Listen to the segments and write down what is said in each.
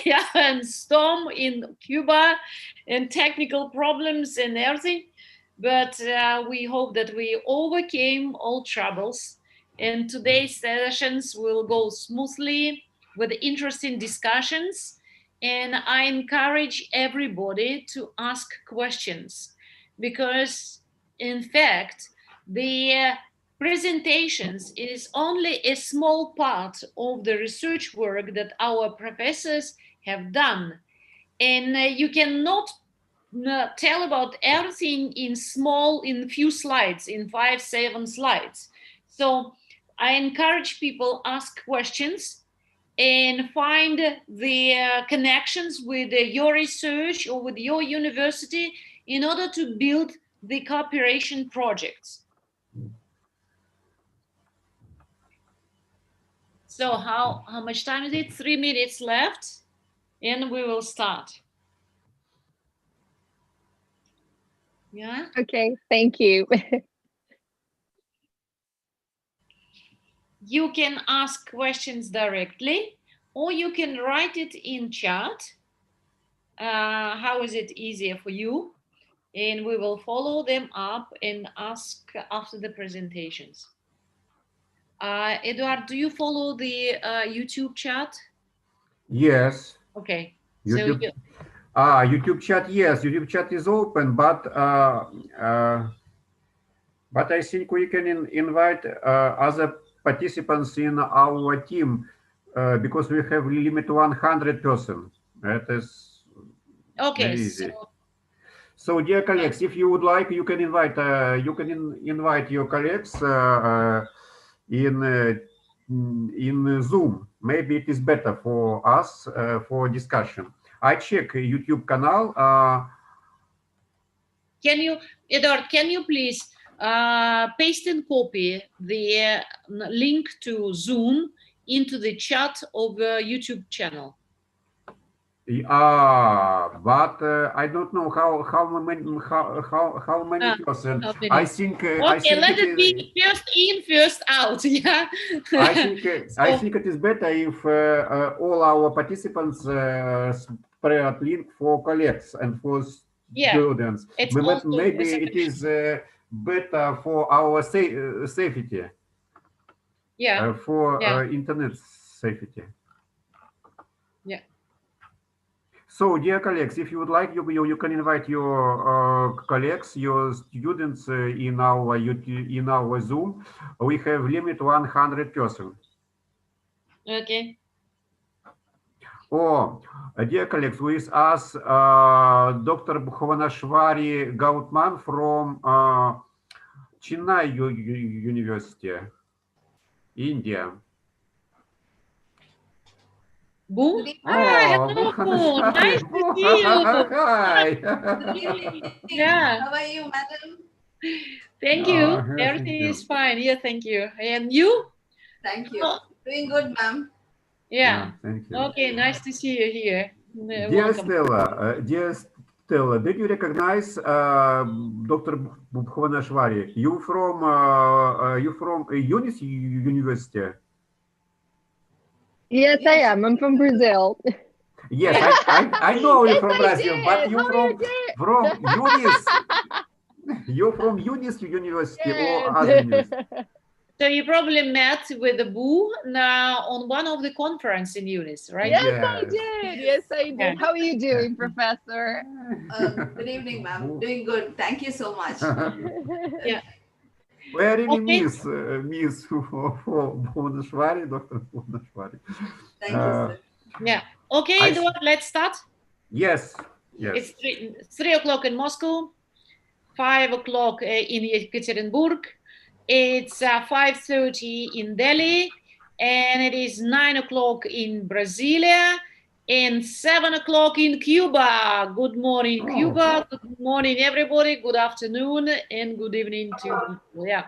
yeah, and storm in Cuba and technical problems and everything. But we hope that we overcame all troubles. And today's sessions will go smoothly with interesting discussions. And I encourage everybody to ask questions because, in fact, the presentations is only a small part of the research work that our professors have done. And you cannot tell about everything in few slides, in 5 7 slides. So I encourage people ask questions and find the connections with your research or with your university in order to build the cooperation projects. So how much time is it? 3 minutes left, and we will start. Yeah. Okay, thank you. You can ask questions directly, or you can write it in chat. How is it easier for you? And we will follow them up and ask after the presentations. Eduard, do you follow the YouTube chat? Yes. Okay. YouTube. So YouTube chat. Yes, YouTube chat is open, but I think we can invite other participants in our team because we have limit 100 person. That is okay. easy. So, dear colleagues, if you would like, you can invite invite your colleagues in Zoom. Maybe it is better for us for discussion. I check YouTube canal. Can you, Eduard, can you please paste and copy the link to Zoom into the chat of the YouTube channel? But I don't know how many percent. I think. Okay, let it be first in, first out. Yeah. I think it is better if all our participants spread link for colleagues and for students. Maybe it is better for our safety. Yeah. For internet safety. Yeah. So, dear colleagues, if you would like, you can invite your colleagues, your students in our Zoom. We have limit 100 person. Okay. Oh, dear colleagues, with us Dr. Bhuvaneshwari Gautman from Chennai University, India. Boo? Hello, Boo. Nice to see you. Hi. Yeah. How are you, madam? Thank you. Everything is fine. Yeah, thank you. And you? Thank you. Doing good, ma'am. Yeah. Thank you. Okay, nice to see you here. Dear Stella, did you recognize Dr. Bhuvaneshwari? You from UNIS University? Yes, I am. I'm from Brazil. Yes, I know you from Brazil, but you from UNIS. You're from UNIS University or other university? So you probably met with the Boo now on one of the conference in UNIS, right? Yes, I did. Yes, I did. How are you doing, Professor? Good evening, ma'am. Doing good. Thank you so much. Yeah. We really miss for Bhuvaneshwari, Dr. Bhuvaneshwari. Thank you, sir. Yeah. Okay, Eduard, let's start. Yes. It's 3 o'clock in Moscow, 5 o'clock in Yekaterinburg. It's 5:30 in Delhi, and it is 9 o'clock in Brasilia, and 7 o'clock in Cuba. Good morning, Cuba. Good morning, everybody. Good afternoon and good evening to people. Yeah.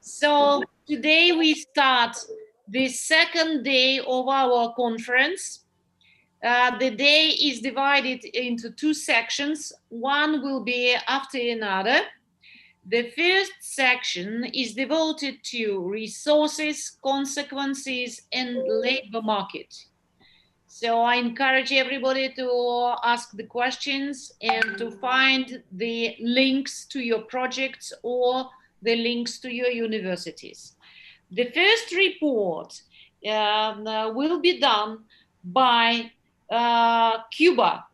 So today we start the second day of our conference. The day is divided into 2 sections. One will be after another. The first section is devoted to resources, consequences, and labor market. So I encourage everybody to ask the questions and to find the links to your projects or the links to your universities. The first report will be done by Cuba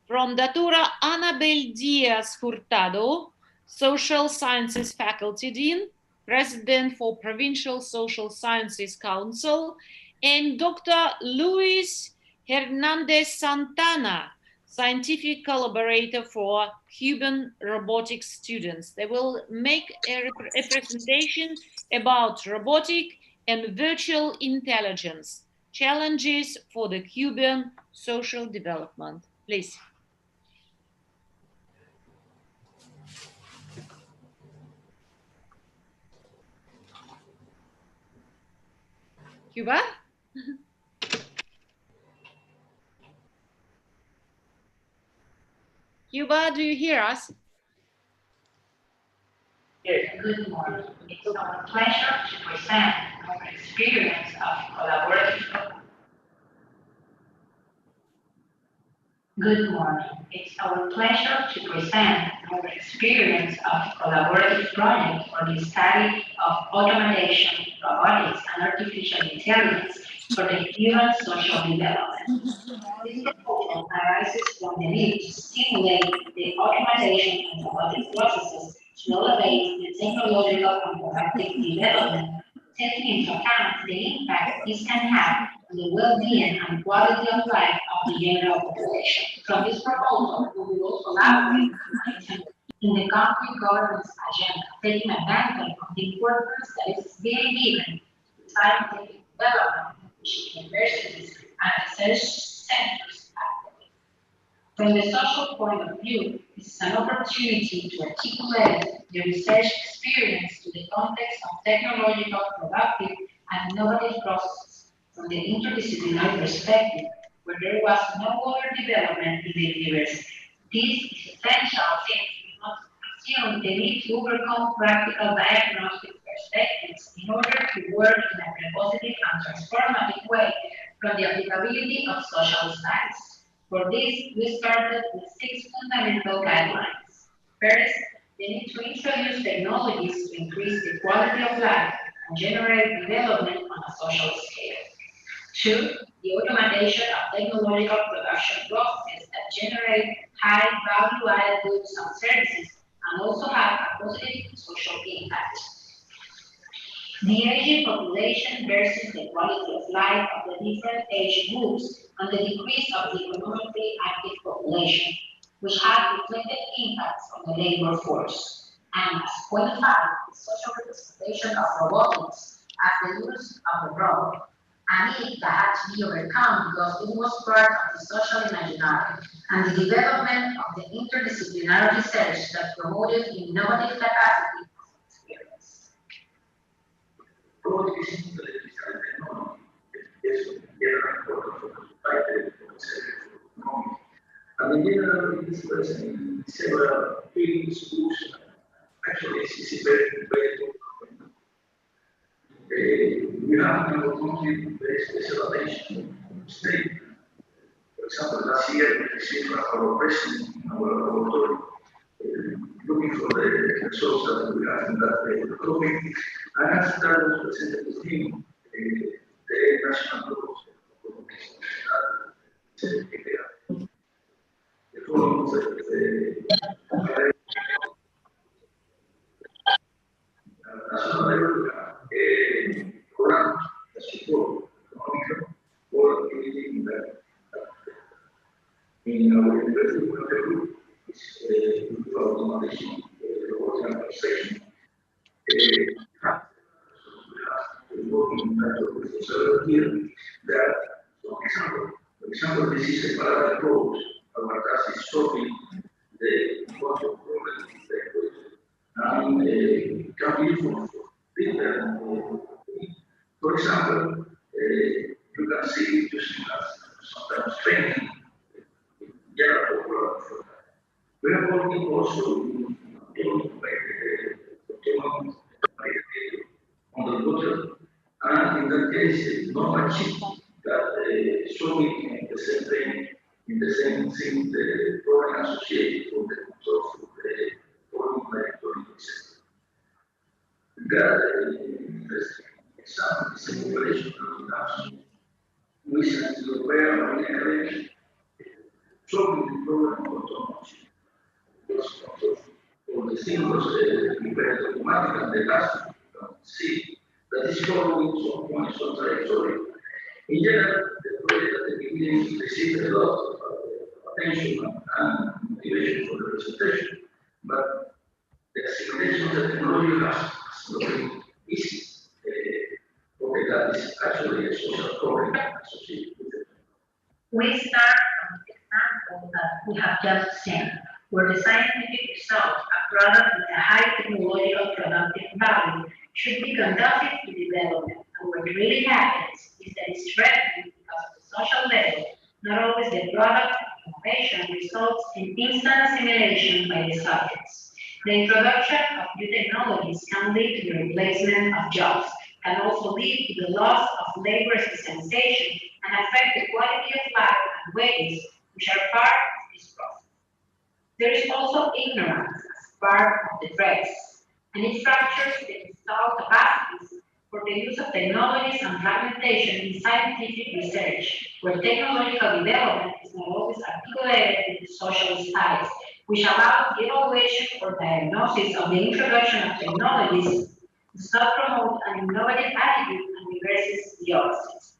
from Datura Anabel Diaz Hurtado, Social Sciences Faculty Dean, President for Provincial Social Sciences Council, and Dr. Luis Hernandez Santana, scientific collaborator for Cuban robotics students. They will make a presentation about robotic and virtual intelligence, challenges for the Cuban social development. Please. Cuba? Cuba, do you hear us? Yes, good morning. It's our pleasure to present our experience of collaborative. Good morning. It's our pleasure to present our experience of collaborative project for the study of automation, robotics, and artificial intelligence for the human social development. This proposal arises from the need to stimulate the automation and robotic processes to elevate the technological and productive development, taking into account the impact this can have on the well-being and quality of life of the general population. From this proposal, we will also elaborate in the country government's agenda, taking advantage of the importance that is being given to scientific development, which universities and research centers. From the social point of view, this is an opportunity to articulate the research experience to the context of technological, productive, and innovative processes from the interdisciplinary perspective, where there was no other development in the university. This is essential since we must assume the need to overcome practical diagnostic perspectives in order to work in a positive and transformative way from the applicability of social studies. For this, we started with 6 fundamental guidelines. First, the need to introduce technologies to increase the quality of life and generate development on a social scale. 2, the automation of technological production processes that generate high value-added goods and services and also have a positive social impact. The aging population versus the quality of life of the different age groups and the decrease of the economically active population, which have reflected impacts on the labor force. And as point 5, the social representation of robotics as the use of the robot, a need that had to be overcome because it was part of the social imaginary, and the development of the interdisciplinary research that promoted innovative capacity of experience. And the general this person several field schools actually is very good. We have in our country very special attention state. For example, last year we received our president in our laboratory looking for the results that we have in that topic. And after that was presented to him the national goals. National level program that support economic or in our university group is automation, robotic administration. Working so here that for example, this is a parallel approach. Our task is solving the quantum problem and can be for different. For example, you can see using sometimes training. We are working also on the water, and in that case, normal chip that showing training in the same thing, the program associated with the control of the foreign electronic sector. We got an interesting example, the simulation of recently aware of the area, solving the problem of autonomy. For the symbols prepared automatically and the last see that is following some points on trajectory. In general, the project at the beginning received a lot of attention and motivation for the presentation, but the simulation of the technology has not been easy. Okay, that is actually a social problem associated with it. We start from the example that we have just seen, where the scientific result, a product with a high technological productive value, should be conducted to development. And what really happens is that it's threatened because of the social level. Not always the product of innovation results in instant assimilation by the subjects. The introduction of new technologies can lead to the replacement of jobs, can also lead to the loss of labor specialization and affect the quality of life and wages, which are part of this process. There is also ignorance as part of the threats, and it fractures the installed capacities for the use of technologies and fragmentation in scientific research, where technological development is not always articulated in the social studies, which allows the evaluation or diagnosis of the introduction of technologies does not promote an innovative attitude and reverses the opposite.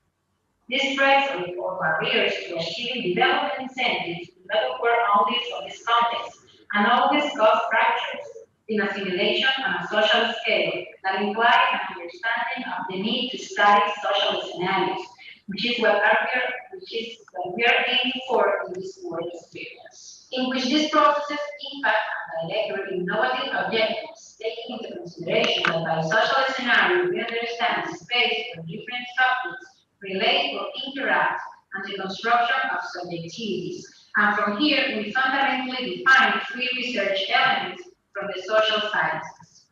These threats or barriers to achieving development incentives do not occur only on this context and always cause fractures in assimilation on a social scale that imply an understanding of the need to study social scenarios, which is what we are aiming for in this work experience, in which these processes impact and direct innovative objectives, taking into consideration that by social scenario we understand the space where different subjects relate or interact and the construction of subjectivities. And from here, we fundamentally define three research elements from the social sciences.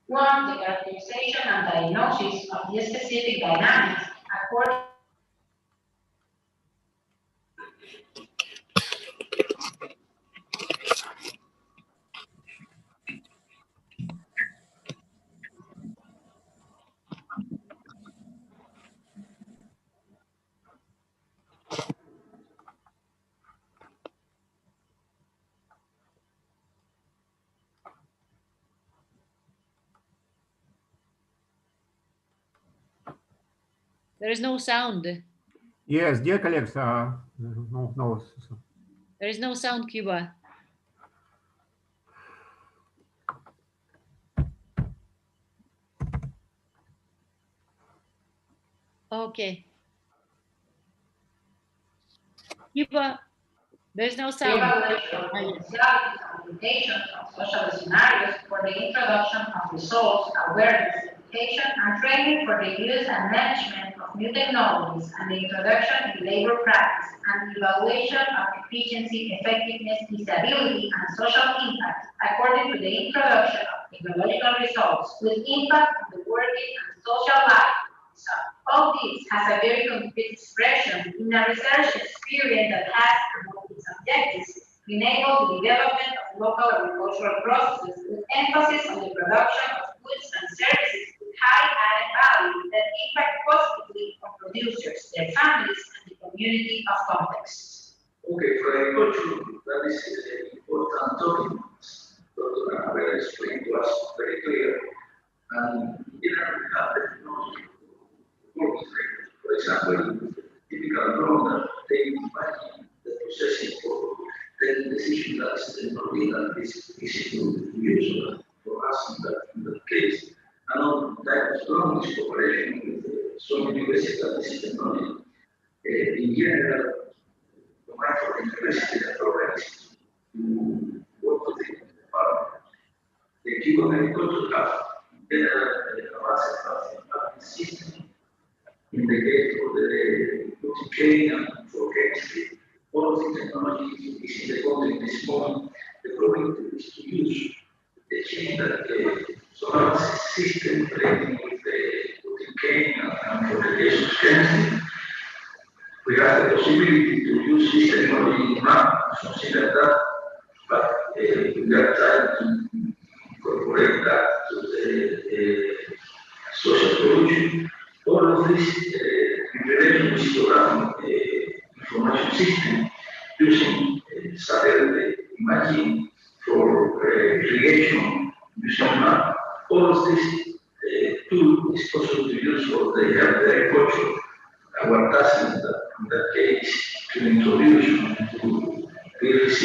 One, the characterization and diagnosis of the specific dynamics according There is no sound. Yes, dear colleagues, no. There is no sound, Cuba. Okay. Cuba, there's no sound. Implementation of social scenarios for the introduction of results, awareness, education, and training for the use and management of new technologies and the introduction in labor practice and evaluation of efficiency, effectiveness, feasibility, and social impact according to the introduction of technological results with impact on the working and social life. So all this has a very concrete expression in a research experience that has, among its objectives, enable the development of local agricultural processes with emphasis on the production of goods and services with high added value that impact positively on producers, their families, and the community of context. Okay, for agriculture, that is an important topic. Dr. Anabel explained to us very clear. And we have technology. For example, typical drone that they imagine the processing for the decision that is technology that is easy to use for us in that case. Another type of drone is cooperation with some universities that this technology. In general, no matter the university that programs to work with the department. The Cuban agriculture have better system. In the case of the cane and for chemistry, all of the technology is in the context this point. The problem is to use the chain that the solar system relating with the cane and for the case of chemistry. We have the possibility to use map, something like that. But we are trying to incorporate that to the social production. All of this information histographic information system using satellite imaging for irrigation, using map. All of this tool is possible to use for the agriculture. Our task in that case to introduce to PLC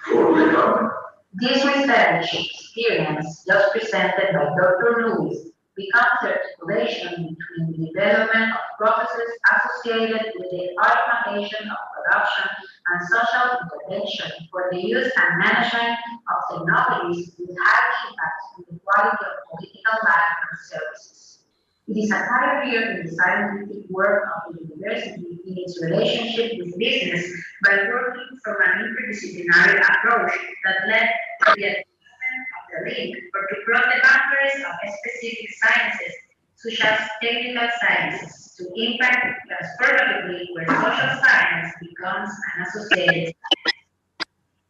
for the farmer. This research experience just presented by Dr. Lewis becomes the articulation between the development of processes associated with the automation of production and social intervention for the use and management of technologies with high impact on the quality of political life and services. It is a pioneer in the scientific work of the university in its relationship with business by working from an interdisciplinary approach that led to the advancement of the link or to cross the boundaries of specific sciences, such as technical sciences, to impact transformatively where social science becomes an associated science.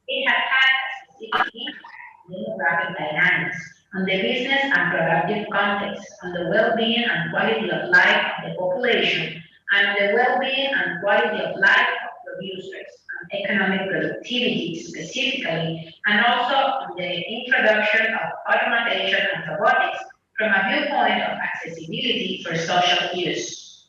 It has had a specific impact on demographic dynamics, on the business and productive context, on the well-being and quality of life of the population, and on the well-being and quality of life of producers, on economic productivity specifically, and also on the introduction of automation and robotics from a viewpoint of accessibility for social use.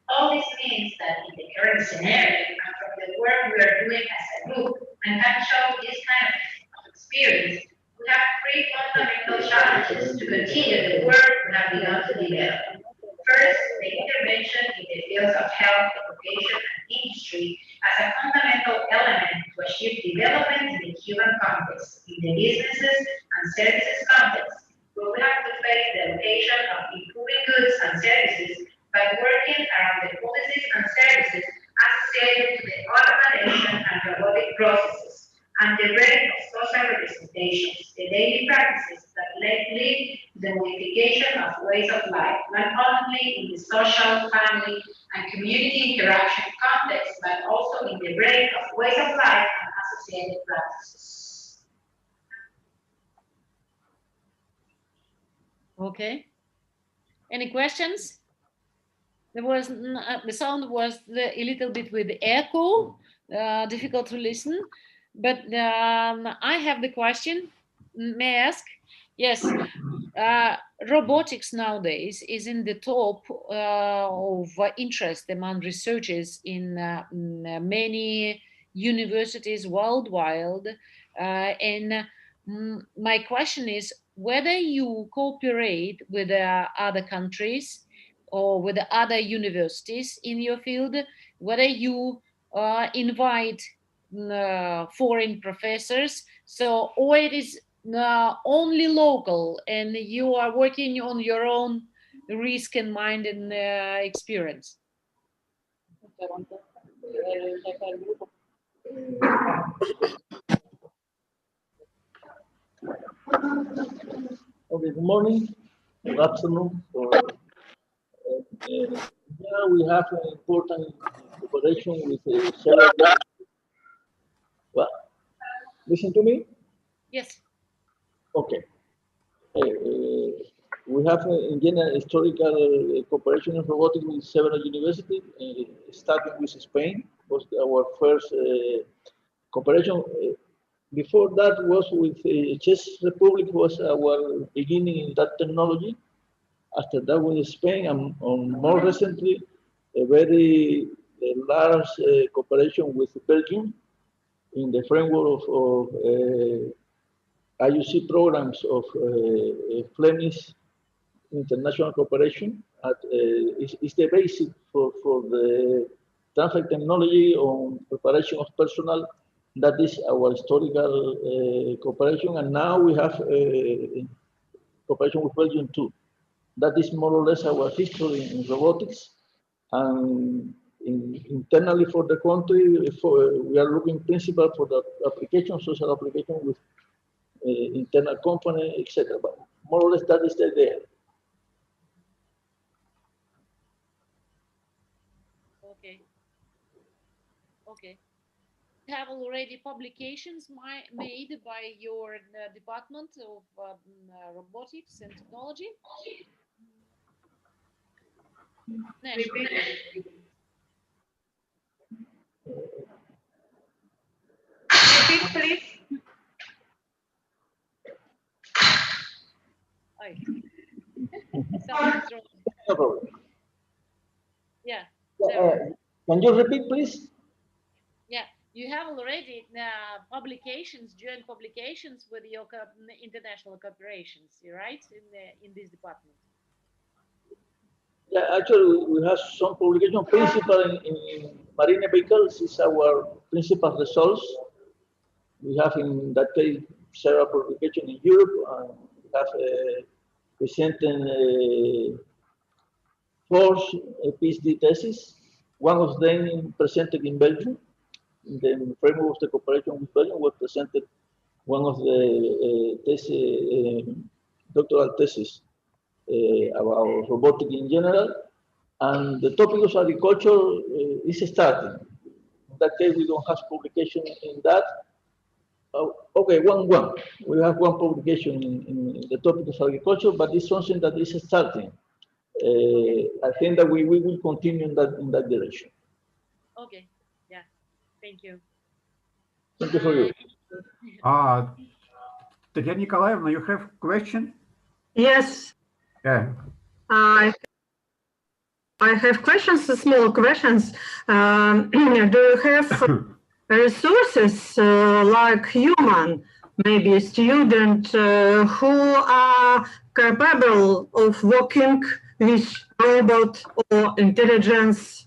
All this means that in the current scenario, and from the work we are doing as a group, and can show this kind of experience, we have three fundamental challenges to continue the work we have begun to develop. First, the intervention in the fields of health, education, and industry as a fundamental element to achieve development in the human context, in the businesses and services context, where we have to face the location of improving goods and services by working around the policies and services associated to the automation and robotic processes, and the rate of social representations, the daily practices that lead to the modification of ways of life, not only in the social, family, and community interaction context, but also in the rate of ways of life and associated practices. Okay. Any questions? There was the sound was a little bit with echo, difficult to listen. But I have the question, may I ask? Yes, robotics nowadays is in the top of interest among researchers in many universities worldwide. And my question is whether you cooperate with other countries or with other universities in your field, whether you invite foreign professors, so or it is only local and you are working on your own risk and mind and experience. Okay, good morning, good afternoon. Here we have an important cooperation with several. Well, listen to me? Yes. Okay. We have in general historical cooperation in robotics with several universities, starting with Spain, was our first cooperation. Before that was with Czech Republic, was our beginning in that technology. After that with Spain, and more recently, a very large cooperation with Belgium in the framework of IUC programs of Flemish international cooperation. Is the basic for the transfer technology on preparation of personnel. That is our historical cooperation, and now we have cooperation with Belgium too. That is more or less our history in robotics. And internally for the country, we are looking principal for the application, social application with internal company, etc. But more or less that is the idea. Okay. Okay. have already publications made by your Department of Robotics and Technology? National. Repeat, please. Something's wrong. No problem. Yeah. Can you repeat, please? Yeah, you have already publications, joint publications with your international corporations, right? In this department. Yeah, actually, we have some publication. Principal in marine vehicles is our principal resource. We have in that case several publications in Europe, and we have presenting four PhD theses. One of them presented in Belgium. In the framework of the cooperation with Belgium, was presented one of the doctoral theses about robotics in general. And the topic of agriculture is starting. In that case, we don't have publication in that. Okay, one. We have one publication in the topic of agriculture, but it's something that is starting. I think that we will continue in that direction. Okay, yeah, thank you. Thank you for you. Tatiana Nikolaevna, you have question? Yes. Yeah. I have questions, small questions. Do you have resources like human, maybe a student who are capable of working with robot or intelligence?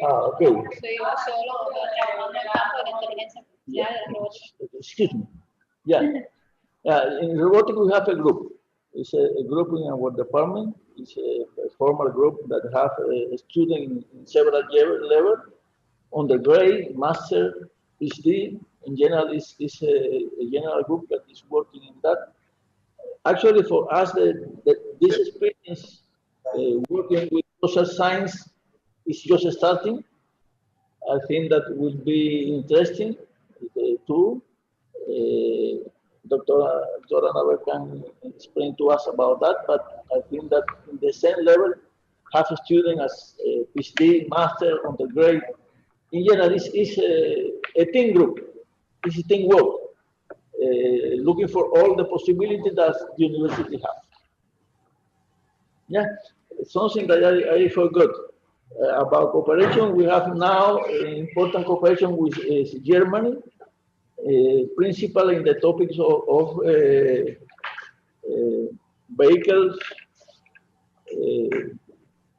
Okay. Excuse me. Yeah. In robotics, we have a group. It's a group in our department. It's a formal group that have a student in several levels, undergrad, master, PhD. In general, it's a general group that is working in that. Actually, for us, this experience working with social science is just starting. I think that will be interesting too. Dr. Anabel can explain to us about that, but I think that in the same level, have a student as a PhD, master, undergrad. In general, it's a team group. It's a team work, looking for all the possibilities that the university has. Yeah, it's something that I forgot. About cooperation, we have now important cooperation with Germany, principally in the topics of vehicles,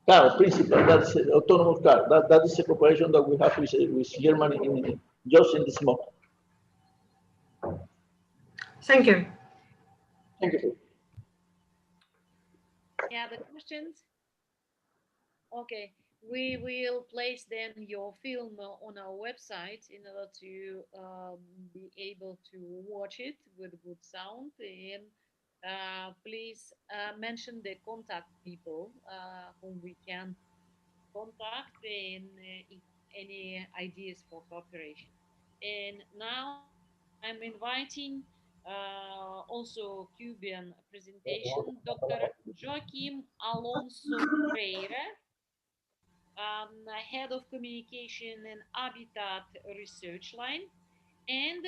car, principal, that's autonomous car. That is a cooperation that we have with Germany just in this moment. Thank you. Thank you. Any other questions? Okay, we will place then your film on our website in order to be able to watch it with good sound. And please mention the contact people whom we can contact and if any ideas for cooperation. And now I'm inviting also Cuban presentation, Dr. Joaquim Alonso Freire, Head of Communication and Habitat Research Line, and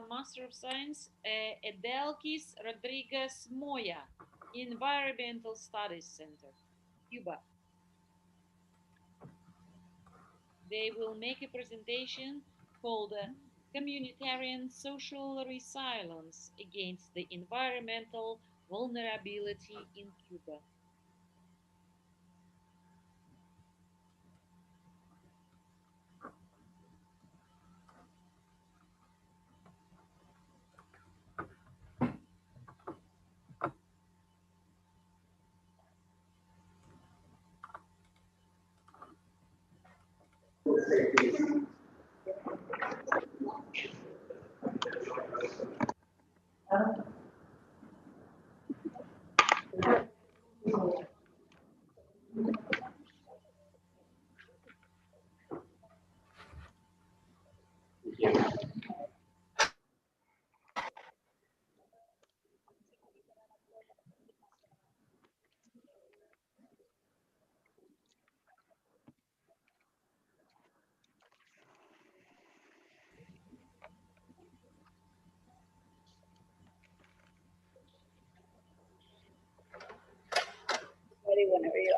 Master of Science, Edelkis Rodriguez Moya, Environmental Studies Center, Cuba. They will make a presentation called Communitarian Social Resilience Against the Environmental Vulnerability in Cuba. ready whenever you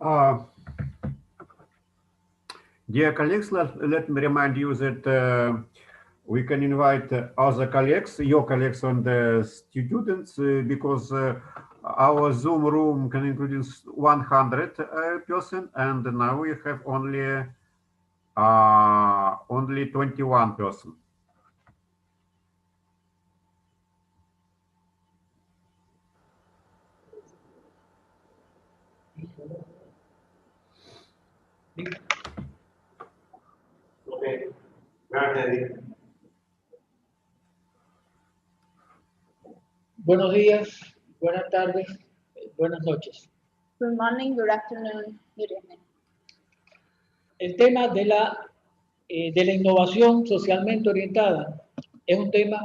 are. Dear colleagues, let me remind you that we can invite other colleagues, your colleagues and the students, because our Zoom room can include 100 person, and now we have only 21 person. Okay. Buenos días, buenas tardes, buenas noches. Good morning, good afternoon, good evening. El tema de la innovación socialmente orientada es un tema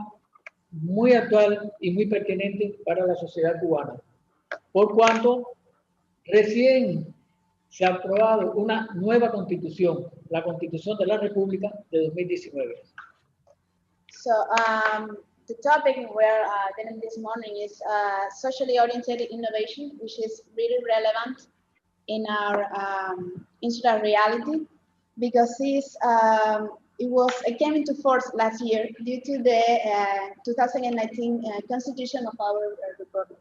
muy actual y muy pertinente para la sociedad cubana, por cuanto recién se ha aprobado una nueva constitución, la Constitución de la República de 2019. So the topic we're getting this morning is socially oriented innovation, which is really relevant in our insular reality because it came into force last year due to the 2019 Constitution of our Republic.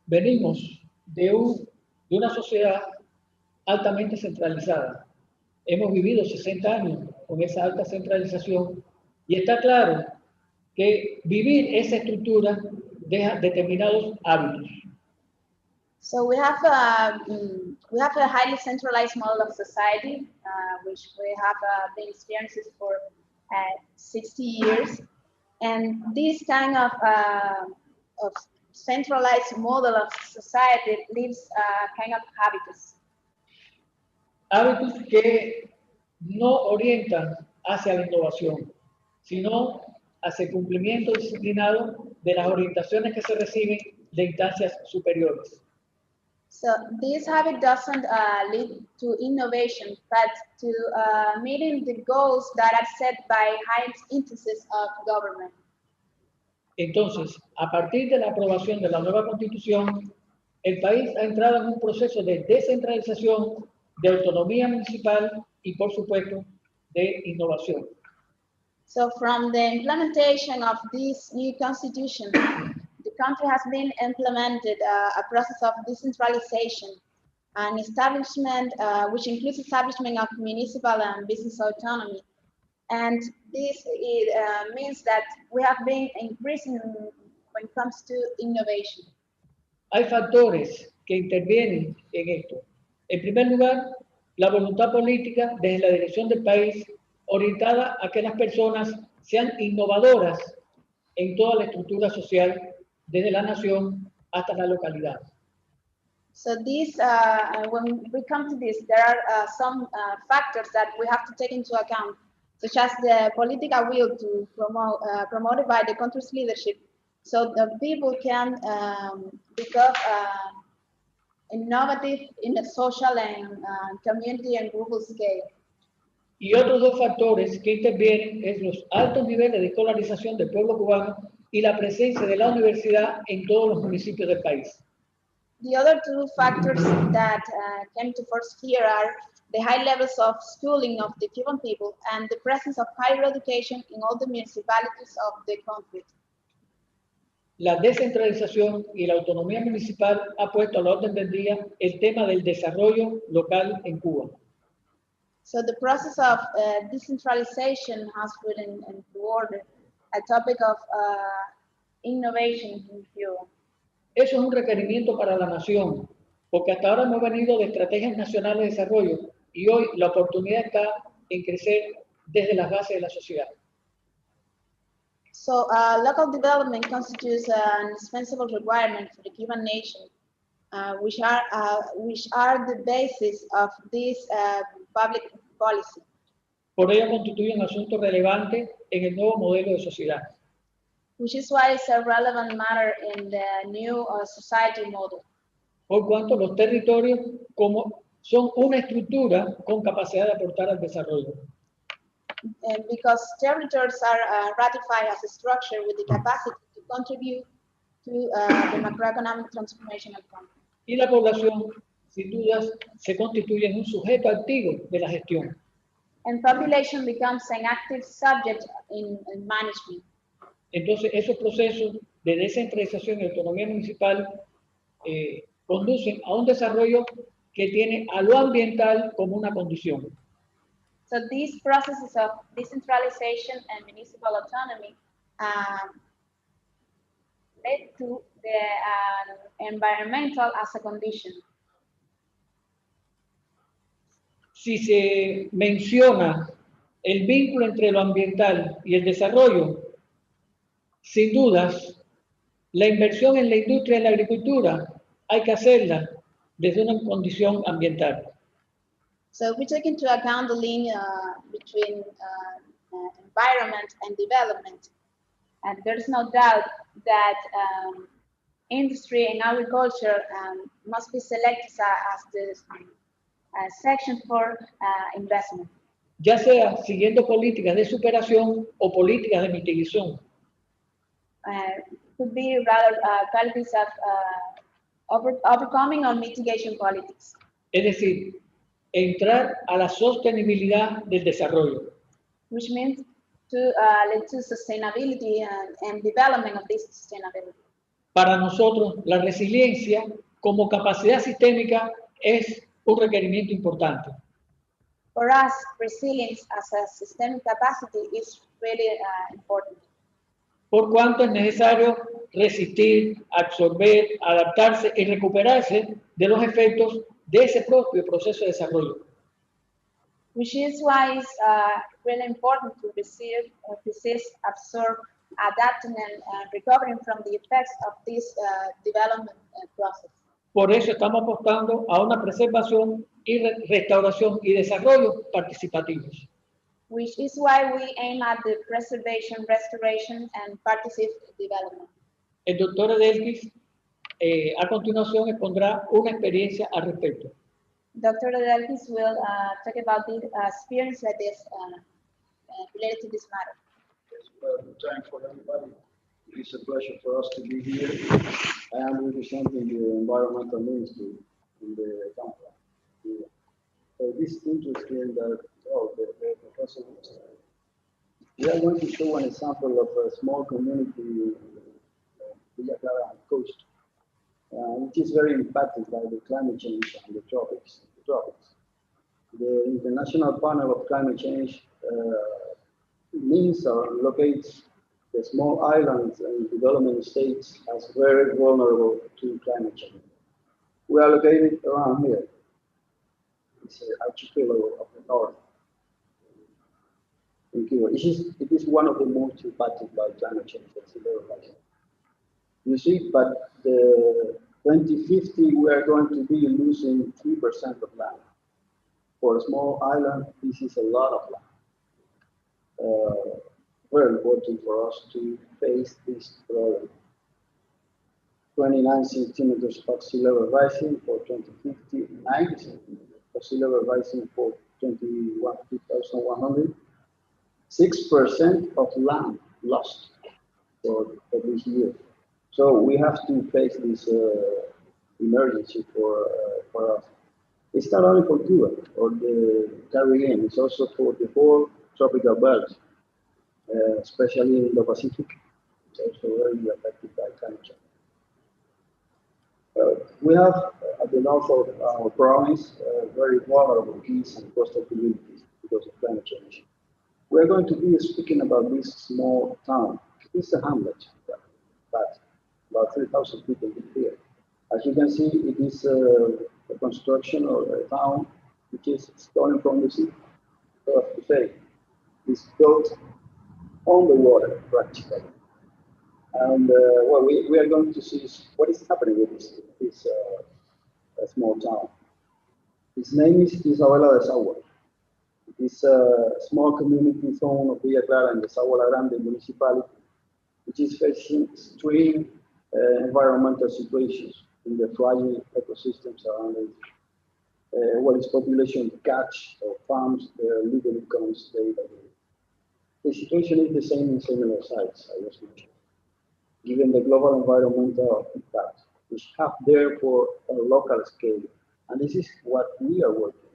Venimos de una sociedad altamente centralizada. Hemos vivido 60 años con esa alta centralización y está claro que vivir esa estructura deja determinados hábitos. So we have a highly centralized model of society, which we have been experiencing for 60 years, and this kind of centralized model of society leaves kind of hábitos. Hábitos que no orientan hacia la innovación, sino hacia el cumplimiento disciplinado de las orientaciones que se reciben de instancias superiores. So this habit doesn't lead to innovation, but to meeting the goals that are set by high instances of government. Entonces, a partir de la aprobación de la nueva Constitución, el país ha entrado en un proceso de descentralización, de autonomía municipal y, por supuesto, de innovación. So from the implementation of this new constitution, the country has been implemented a process of decentralization and establishment, which includes establishment of municipal and business autonomy. And this means that we have been increasing when it comes to innovation. Hay factores que intervienen en esto. En primer lugar, la voluntad política desde la dirección del país orientada a que las personas sean innovadoras en toda la estructura social, desde la nación hasta la localidad. So this, when we come to this, there are some factors that we have to take into account, such as the political will to promoted by the country's leadership, so the people can become innovative in a social and community and global scale. Y otros dos factores que intervienen es los altos niveles de escolarización del pueblo cubano y la presencia de la universidad en todos los municipios del país. The other two factors that came to force here are the high levels of schooling of the Cuban people and the presence of higher education in all the municipalities of the country. La descentralización y la autonomía municipal ha puesto a la orden del día el tema del desarrollo local en Cuba. So the process of decentralization has put into order a topic of innovation in Cuba. Eso es un requerimiento para la nación, porque hasta ahora hemos venido de estrategias nacionales de desarrollo y hoy la oportunidad está en crecer desde las bases de la sociedad. So local development constitutes an indispensable requirement for the Cuban nation, which are the basis of this public policy. Por ello constituye un asunto relevante en el nuevo modelo de sociedad. Which is why it's a relevant matter in the new society model. Por cuanto los territorios, como son una estructura con capacidad de aportar al desarrollo. And because territories are ratified as a structure with the capacity to contribute to the macroeconomic transformation of country. Y la población, sin dudas, se constituye en un sujeto activo de la gestión. And population becomes an active subject in management. Entonces, esos procesos de descentralización y autonomía municipal conducen a un desarrollo que tiene a lo ambiental como una condición. So these processes of decentralization and municipal autonomy led to the environmental as a condition. Si se menciona el vínculo entre lo ambiental y el desarrollo, sin dudas, la inversión en la industria y la agricultura hay que hacerla desde una condición ambiental. So we take into account the link between environment and development. And there's no doubt that industry and agriculture must be selected as the section for investment. Ya sea siguiendo políticas de superación o políticas de mitigación. Could be rather policies of overcoming or mitigation politics. Es decir, entrar a la sostenibilidad del desarrollo. Which means to lead to sustainability and development of this sustainability. Para nosotros, la resiliencia como capacidad sistémica es un requerimiento importante. For us, resilience as a systemic capacity is really important. Por cuanto es necesario resistir, absorber, adaptarse y recuperarse de los efectos de ese propio proceso de desarrollo. Which is why it's really important to resist, absorb, adapting and recovering from the effects of this development process. Por eso estamos apostando a una preservación y restauración y desarrollo participativos. Which is why we aim at the preservation, restoration, and participative development. El doctor Edelkis a continuación expondrá una experiencia al respecto. Dr. Edelkis will talk about the experience like this related to this matter. Yes, well, good time for everybody. It's a pleasure for us to be here. I am representing the environmental ministry in the country. So this is interesting that the professor was we are going to show an example of a small community Villa Clara coast, which is very impacted by the climate change and the tropics. The International Panel of Climate Change means or locates the small islands and development states as very vulnerable to climate change. We are located around here. It's an archipelago of the north. In Cuba. It is one of the most impacted by climate change. You see, but the 2050, we are going to be losing 3% of land. For a small island, this is a lot of land. Very important for us to face this problem. 29 centimeters of sea level rising for 2050, 90 centimeters of sea level rising for 2100. 6% of land lost for this year. So we have to face this emergency for us. It's not only for Cuba or the Caribbean, it's also for the whole tropical belt, especially in the Pacific. It's also very affected by climate change. We have at the north of our province very vulnerable keys and coastal communities because of climate change. We're going to be speaking about this small town. It's a hamlet, but about 3,000 people live here. As you can see, it is a construction of a town which is stolen from the sea. So to say, it's built on the water practically. And what we are going to see is what is happening with this small town. Its name is Isabela de Sagua. It's a small community zone of Villa Clara in the Sagua Grande municipality, which is facing extreme environmental situations in the fragile ecosystems around it. what is population catch or farms their living incomes day by day. The situation is the same in similar sites, I was mentioning, given the global environmental impact, which have therefore a local scale. And this is what we are working.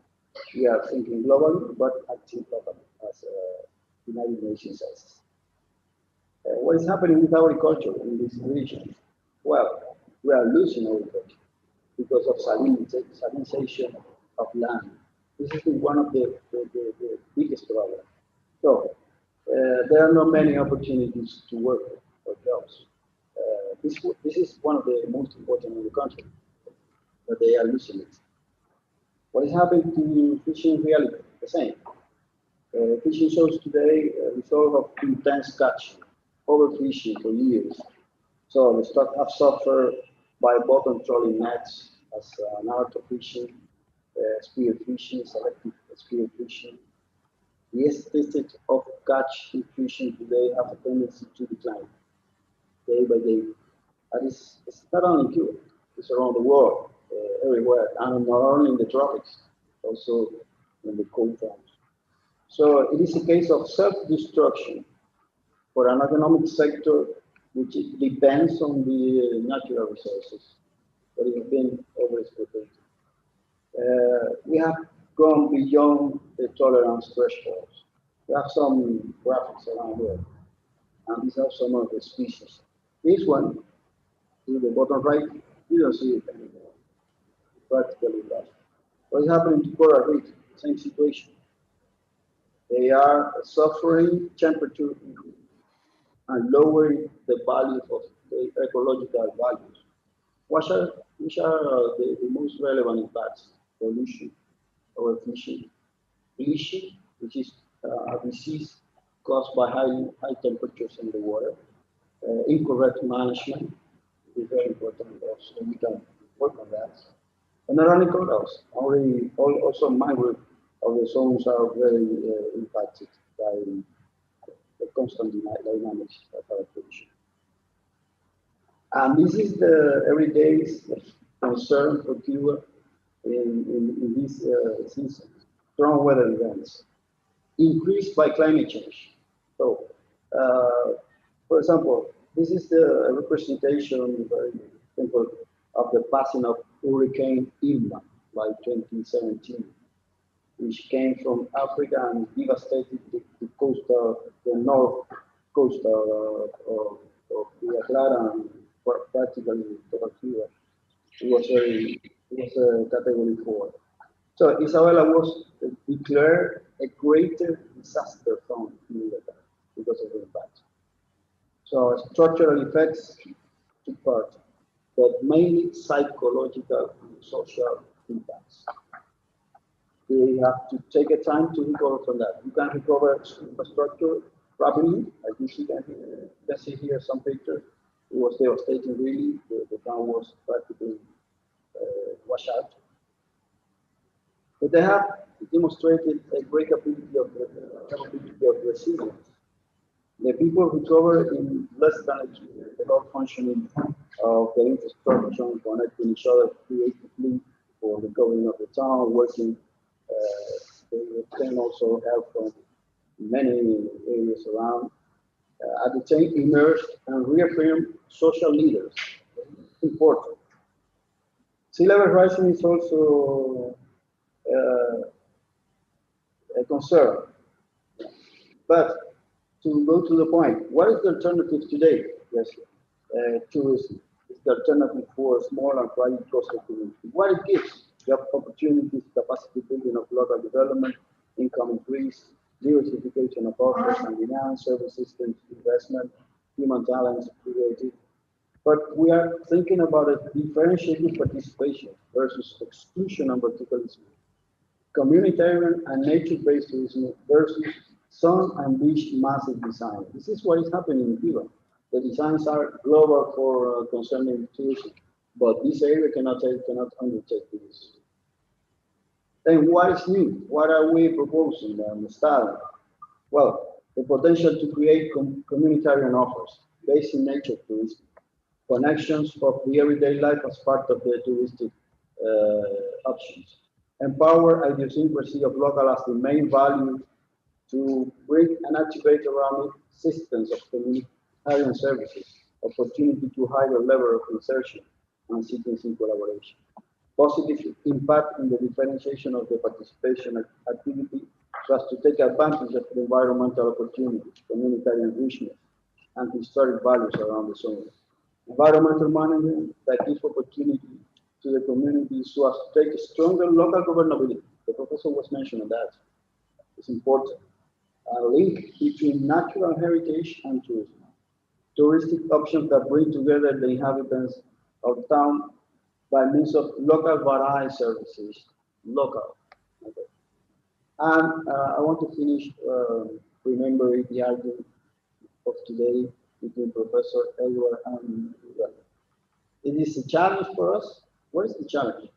We are thinking globally, but acting locally, as United Nations says. What is happening with agriculture in this region? Well, we are losing agriculture because of salinization of land. This has been one of the biggest problems. So there are not many opportunities to work for jobs. This is one of the most important in the country, but they are losing it. What is happening to fishing reality? The same. Fishing shows today a result of intense catching, overfishing for years. So the stock have suffered by bottom trolling nets as an art of fishing, spear fishing, selective spear fishing. The statistics of catch in fishing today have a tendency to decline day by day. And it's not only in Cuba, it's around the world, everywhere, and not only in the tropics, also in the cold zones. So it is a case of self-destruction for an economic sector which depends on the natural resources that have been overexploited. We have gone beyond the tolerance thresholds. We have some graphics around here, and these are some of the species. This one, to the bottom right, you don't see it anymore. Practically that. What is happening to coral reef? Same situation. They are suffering temperature increase and lowering the value of the ecological values. Which are the most relevant impacts? Pollution, overfishing, bleaching, which is a disease caused by high temperatures in the water, incorrect management, is very important also, we can work on that. And not only corals, also mangrove of the zones are very impacted by the constant dynamics of adaptation. And this is the everyday concern for Cuba in this season. Strong weather events, increased by climate change. So, for example, this is the representation, very simple, of the passing of Hurricane Irma by 2017, which came from Africa and devastated the north coast of Villa Clara and practically Cuba. It was a category 4. So Isabella was declared a greater disaster zone in Cuba because of the impact. So structural effects took part, but mainly psychological and social impacts. They have to take a time to recover from that. You can recover infrastructure rapidly, as you can see here some pictures. It was devastating, really. The town was practically washed out. But they have demonstrated a great capability of resilience. The people recover in less than a year the whole functioning of the infrastructure, connecting each other creatively for the government of the town, working. They obtain also help from many areas around. At the same, immersed and reaffirmed social leaders. Important. Sea level rising is also a concern. But to go to the point, what is the alternative today? Yes, tourism is the alternative for small and private coastal communities. What it gives? Job opportunities, capacity building of local development, income increase, diversification of offers and demand, service systems, investment, human talents, creative. But we are thinking about a differentiated participation versus exclusion and verticalism, communitarian and nature-based tourism versus sun and beach massive design. This is what is happening in Cuba. The designs are global for concerning tourism, but this area cannot undertake this. Then what is new? What are we proposing and studying? Well, the potential to create communitarian offers based in nature tourism, connections of the everyday life as part of the touristic options, empower idiosyncrasy of local as the main value to bring and activate around it systems of communitarian services, opportunity to higher level of insertion and citizen collaboration. Positive impact in the differentiation of the participation activity so as to take advantage of the environmental opportunities, communitarian richness, and historic values around the zone. Environmental management that gives opportunity to the community so as to take stronger local governability. The professor was mentioning that. It's important. A link between natural heritage and tourism. Touristic options that bring together the inhabitants of town by means of local variety services, local. Okay. And I want to finish remembering the argument of today between Professor Edward and Miguel. It is a challenge for us. What is the challenge?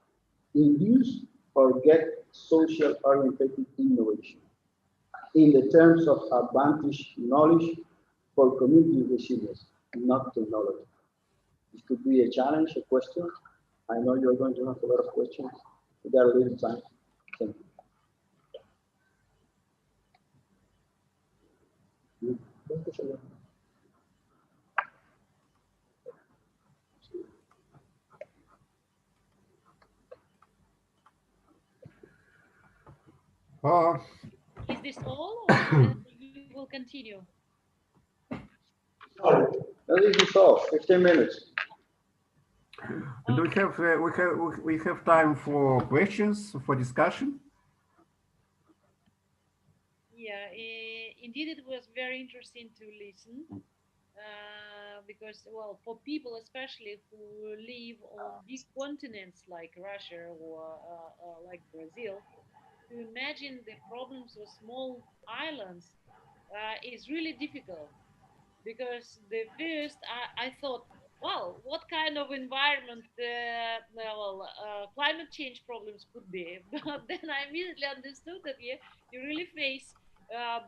Induce or get social-oriented innovation in the terms of advantage knowledge for community resilience, not technology. This could be a challenge, a question. I know you're going to have a lot of questions. We got a little time. Thank you. Is this all, or you will continue? This is all. 15 minutes. Do we have time for questions, for discussion? Yeah, indeed, it was very interesting to listen because, well, for people especially who live on big continents like Russia or like Brazil, to imagine the problems of small islands is really difficult because the first I thought, well, what kind of environment climate change problems could be? But then I immediately understood that you really face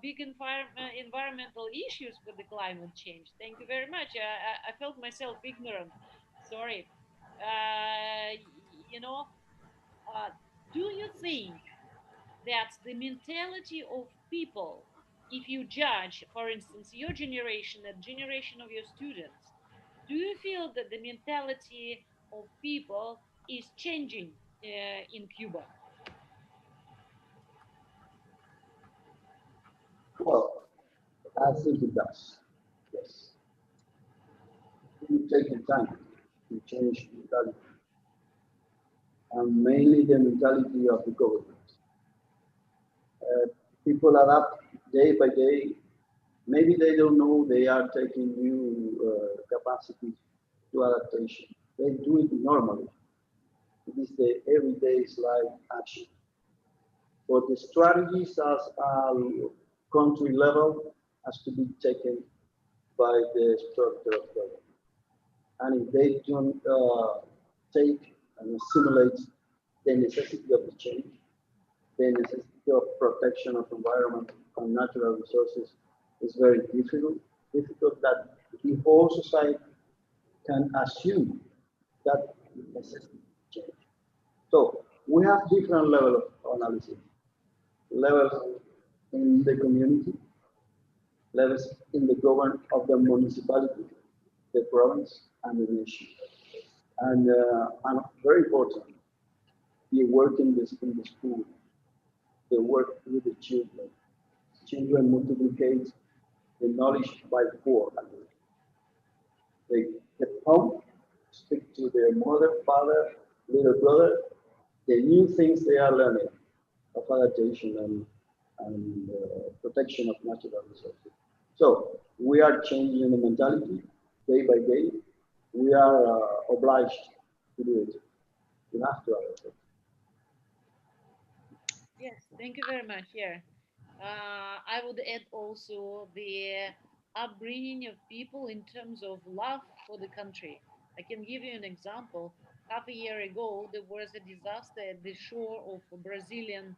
big environmental issues with the climate change. Thank you very much. I felt myself ignorant. Sorry. Uh, you know, uh, do you think that the mentality of people, if you judge, for instance, your generation and generation of your students, do you feel that the mentality of people is changing in Cuba? Well, I think it does. Yes. You take the time to change mentality, and mainly the mentality of the government. People adapt day by day. Maybe they don't know they are taking new capacities to adaptation. They do it normally. It is the everyday life action. But the strategies as a country level has to be taken by the structure of government. And if they don't take and assimilate the necessity of the change, the necessity of protection of environment and natural resources is very difficult that the whole society can assume that necessity to change. So we have different levels of analysis, levels in the community, levels in the government of the municipality, the province, and the nation. And very important, the work in the school, the work with the children. Children multiplicate the knowledge by 4. They get home, speak to their mother, father, little brother, the new things they are learning of adaptation and protection of natural resources. So we are changing the mentality day by day. We are obliged to do it. We have to adapt it. Yes, thank you very much. Yeah. I would add also the upbringing of people in terms of love for the country. I can give you an example. Half a year ago, there was a disaster at the shore of a Brazilian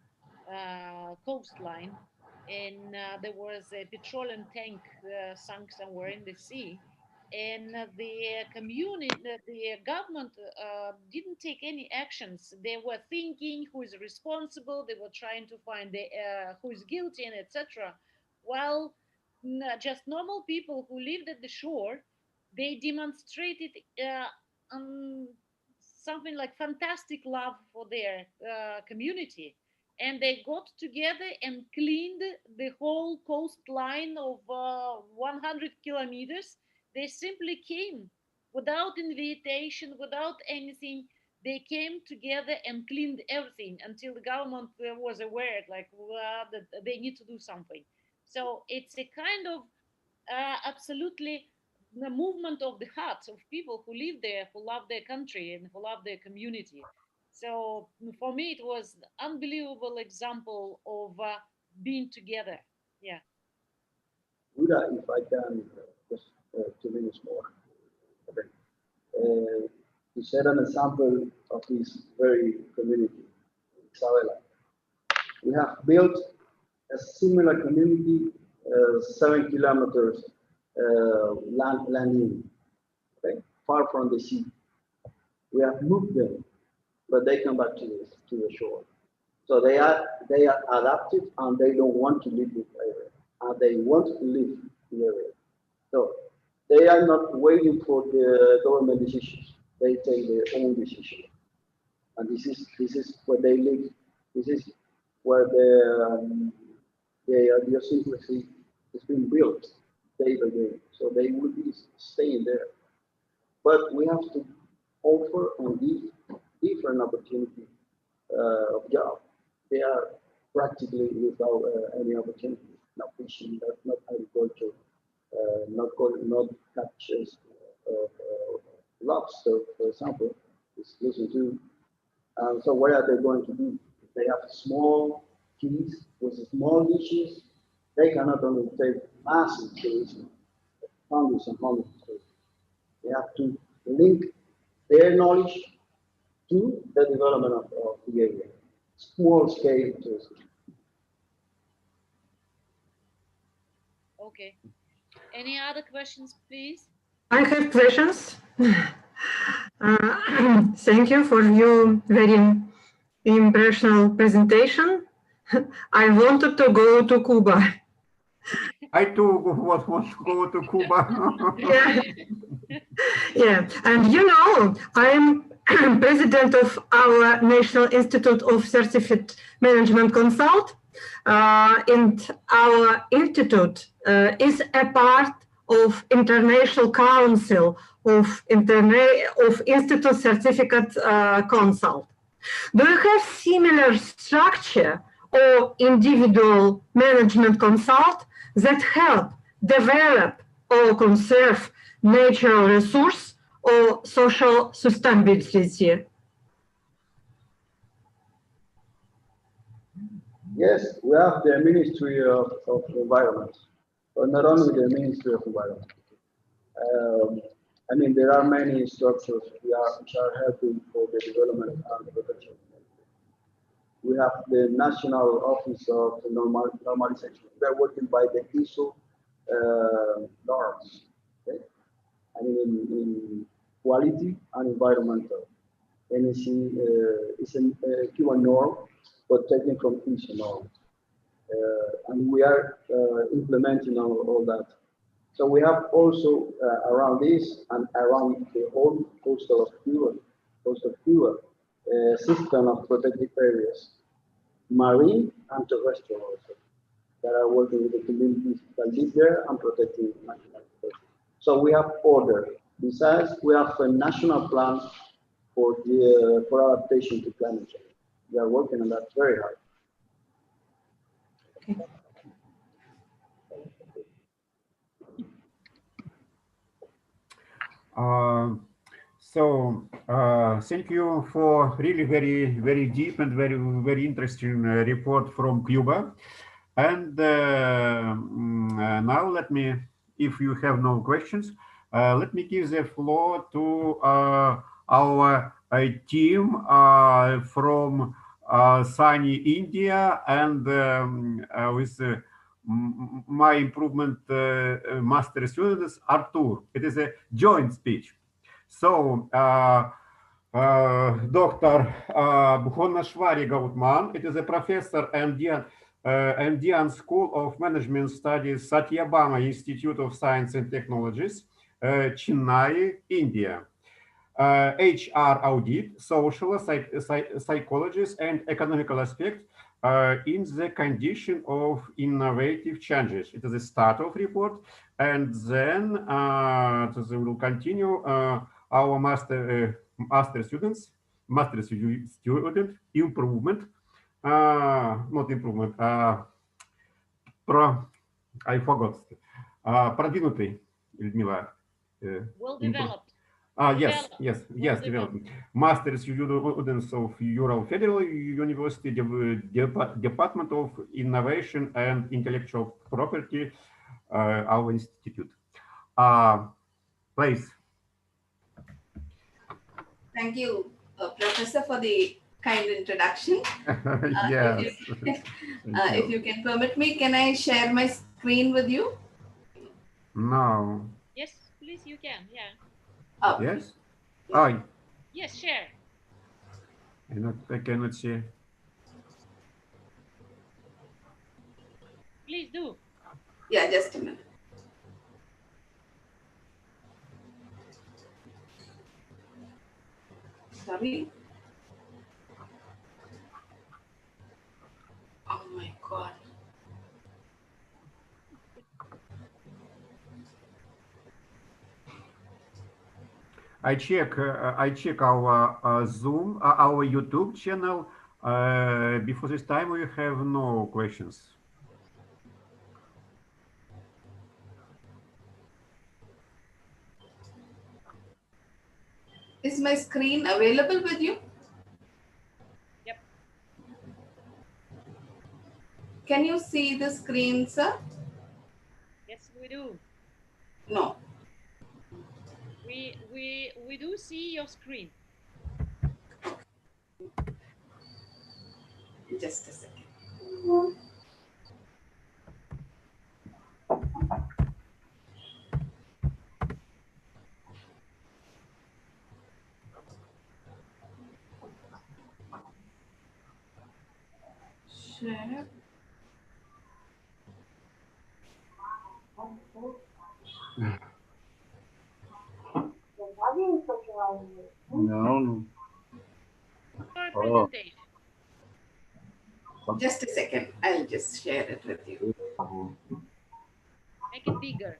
coastline, and there was a petroleum tank sunk somewhere in the sea. and the community, the government didn't take any actions. They were thinking who is responsible. They were trying to find who is guilty and etc. While just normal people who lived at the shore, they demonstrated something like fantastic love for their community, and they got together and cleaned the whole coastline of 100 kilometers. They simply came without invitation, without anything. They came together and cleaned everything until the government was aware, like, that they need to do something. So it's a kind of absolutely the movement of the hearts of people who live there, who love their country and who love their community. So for me, it was an unbelievable example of being together. Yeah. Buddha, if I can just 2 minutes more. Okay. To set an example of this very community, Isabella. We have built a similar community 7 kilometers landing, okay, far from the sea. We have moved them, but they come back to the shore. So they are adapted and they don't want to leave the area, and they want to leave the area. So they are not waiting for the government decisions. They take their own decision, and this is where they live. This is where the idiosyncrasy is being built day by day. So they will be staying there. But we have to offer and give different opportunity of job. They are practically without any opportunity. Not fishing, not agriculture, not catches lobster, for example, is listen to. So what are they going to do? They have small keys with small dishes. They cannot only take massive tourism, hundreds and hundreds of tourism. They have to link their knowledge to the development of the area. Small scale tourism. Okay. Any other questions, please? I have questions. Thank you for your very impressional presentation. I wanted to go to Cuba. I too want to go to Cuba. Yeah. Yeah, and you know, I'm president of our National Institute of Certificate Management Consult, and our institute is a part of International Council of Institute Certificate Consult. Do you have similar structure or individual management consult that help develop or conserve natural resource or social sustainability? Yes, we have the Ministry of Environment, but not only the Ministry of Environment. I mean, there are many structures which are helping for the development and protection. We have the National Office of Normalization. We are working by the ISO norms. Okay? I mean, in quality and environmental. NEC is a Cuban norm, but taken from ISO norms. And we are implementing all that. So we have also around this and around the whole coast of Cuba, system of protected areas, marine and terrestrial also, that are working with the communities that live there and protecting national culture. So we have order. Besides, we have a national plan for adaptation to climate change. We are working on that very hard. Okay. Thank you for really very deep and very interesting report from Cuba. And now let me, if you have no questions, let me give the floor to our team from sunny India and with my improvement master students, Artur. It is a joint speech. So, Dr. Bhuvneshwari Gautman, it is a professor MD School of Management Studies, Satyabama Institute of Science and Technologies, Chennai, India. HR audit, social, psychologist, and economical aspect in the condition of innovative changes. It is a start of report, and then we will continue our master student improvement, not improvement, I forgot, продвинутый, Людмила. Well developed. Yes, development. Master students of Ural Federal University, Department of Innovation and Intellectual Property, our institute. Please. Thank you, Professor, for the kind introduction. Yes. If you can permit me, can I share my screen with you? No. Yes, please, you can, yeah. Oh. Yes? Oh. Yes, share. I cannot see. Please do. Yeah, just a minute. Sorry. Oh my God. I check our Zoom, our YouTube channel. Before this time, we have no questions. Is my screen available with you? Yep. Can you see the screen, sir? Yes, we do. No. We do see your screen. Just a second. Share. No. Oh. Just a second. I'll just share it with you. Make it bigger.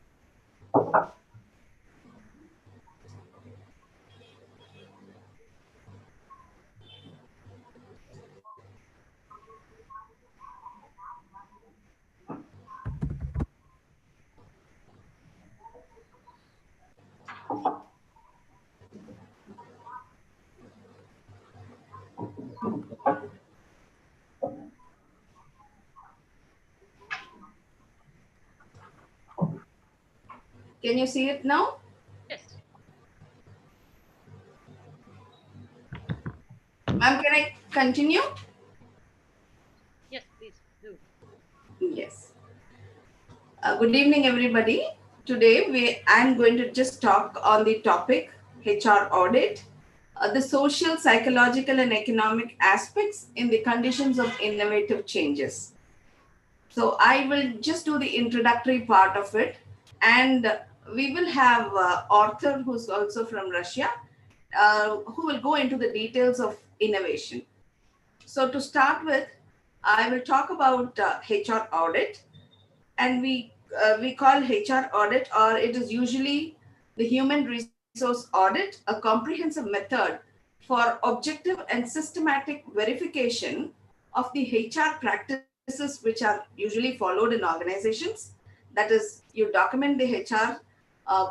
Can you see it now? Yes. Ma'am, can I continue? Yes, please do. Yes. Good evening, everybody. Today, I'm going to just talk on the topic HR audit, the social, psychological, and economic aspects in the conditions of innovative changes. So I will just do the introductory part of it, and we will have Artur, who's also from Russia, who will go into the details of innovation. So to start with, I will talk about HR audit, and we call HR audit, or it is usually the human resource audit, a comprehensive method for objective and systematic verification of the HR practices which are usually followed in organizations. That is, you document the HR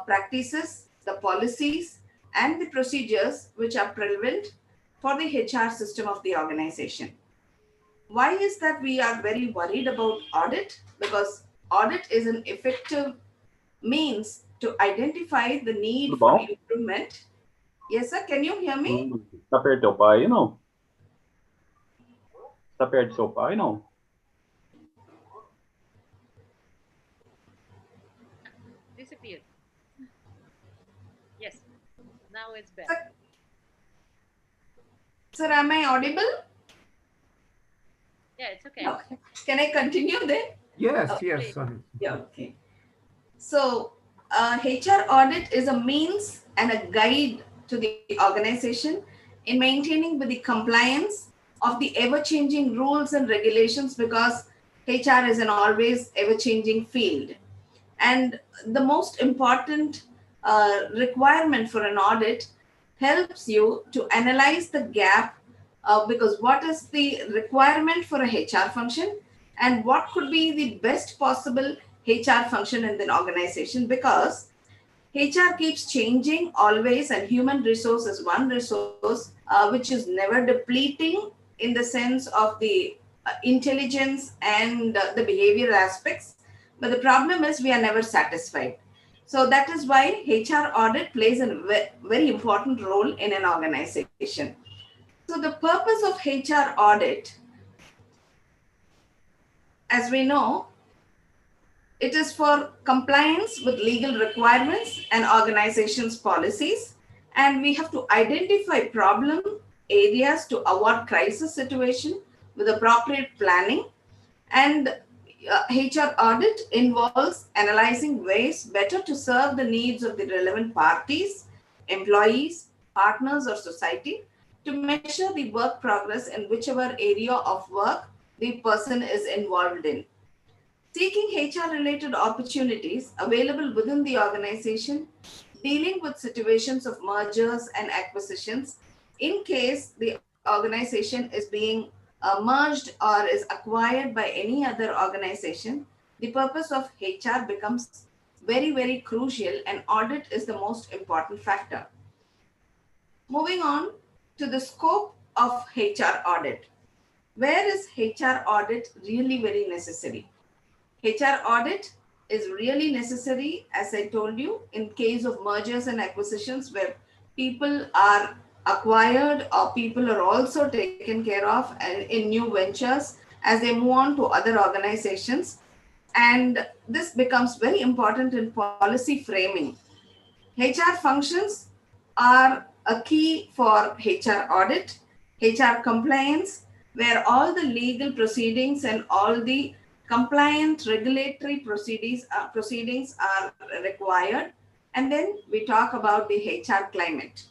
practices, the policies, and the procedures which are prevalent for the HR system of the organization. Why is that we are very worried about audit? Because audit is an effective means to identify the need for improvement. Yes, sir. Can you hear me? Tapert seu pai, não? Tá perto do seu pai, não? now it's better. Sir, am I audible? Yeah, it's okay. Okay. Can I continue then? Yes, Okay. yes. Yeah, okay. So, HR audit is a means and a guide to the organization in maintaining with the compliance of the ever-changing rules and regulations, because HR is an always ever-changing field. And the most important requirement for an audit helps you to analyze the gap, because what is the requirement for a HR function and what could be the best possible HR function in an organization, because HR keeps changing always, and human resource is one resource which is never depleting in the sense of the intelligence and the behavioral aspects. But the problem is we are never satisfied. So that is why HR audit plays a very important role in an organization. So the purpose of HR audit, as we know, it is for compliance with legal requirements and organization's policies. And we have to identify problem areas to avoid crisis situation with appropriate planning. And HR audit involves analyzing ways better to serve the needs of the relevant parties, employees, partners, or society to measure the work progress in whichever area of work the person is involved in. Seeking HR-related opportunities available within the organization, dealing with situations of mergers and acquisitions in case the organization is being merged or is acquired by any other organization. The purpose of HR becomes very, very crucial, and audit is the most important factor. Moving on to the scope of HR audit. Where is HR audit really very necessary? HR audit is really necessary, as I told you, in case of mergers and acquisitions where people are acquired or people are also taken care of in new ventures as they move on to other organizations. And this becomes very important in policy framing. HR functions are a key for HR audit, HR compliance, where all the legal proceedings and all the compliant regulatory proceedings are required. And then we talk about the HR climate.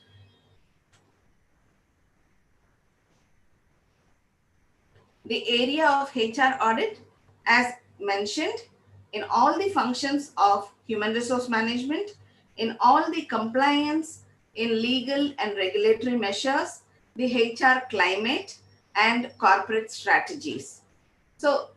The area of HR audit, as mentioned, in all the functions of human resource management, in all the compliance, in legal and regulatory measures, the HR climate, and corporate strategies. So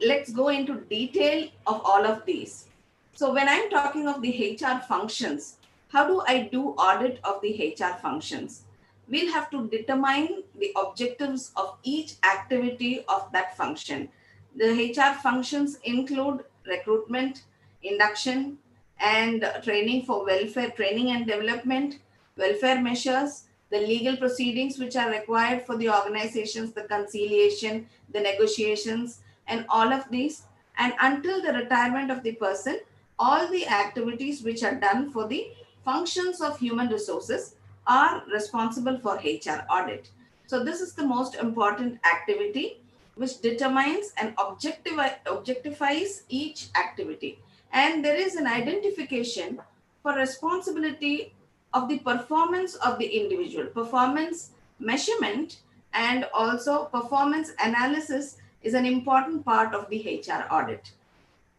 let's go into detail of all of these. So when I'm talking of the HR functions, how do I do audit of the HR functions? We'll have to determine the objectives of each activity of that function. The HR functions include recruitment, induction, and training for welfare, training and development, welfare measures, the legal proceedings which are required for the organizations, the conciliation, the negotiations, and all of these. And until the retirement of the person, all the activities which are done for the functions of human resources are responsible for HR audit. So this is the most important activity which determines and objectifies each activity. And there is an identification for responsibility of the performance of the individual. Performance measurement and also performance analysis is an important part of the HR audit.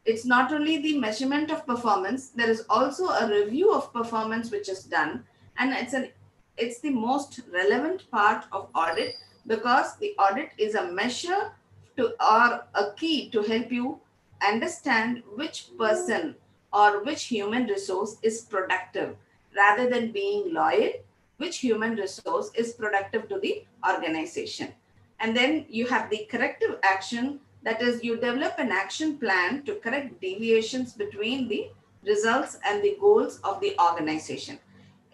It's not only the measurement of performance, there is also a review of performance which is done, and it's the most relevant part of audit, because the audit is a measure or a key to help you understand which person or which human resource is productive rather than being loyal, which human resource is productive to the organization. And then you have the corrective action, that is, you develop an action plan to correct deviations between the results and the goals of the organization.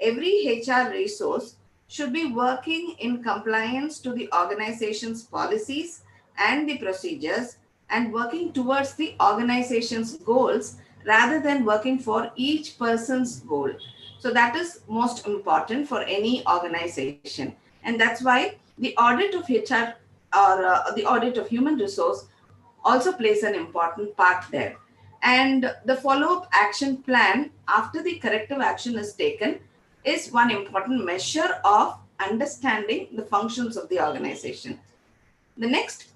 Every HR resource should be working in compliance to the organization's policies and the procedures and working towards the organization's goals rather than working for each person's goal. So that is most important for any organization. And that's why the audit of HR or the audit of human resource also plays an important part there. And the follow-up action plan after the corrective action is taken is one important measure of understanding the functions of the organization. The next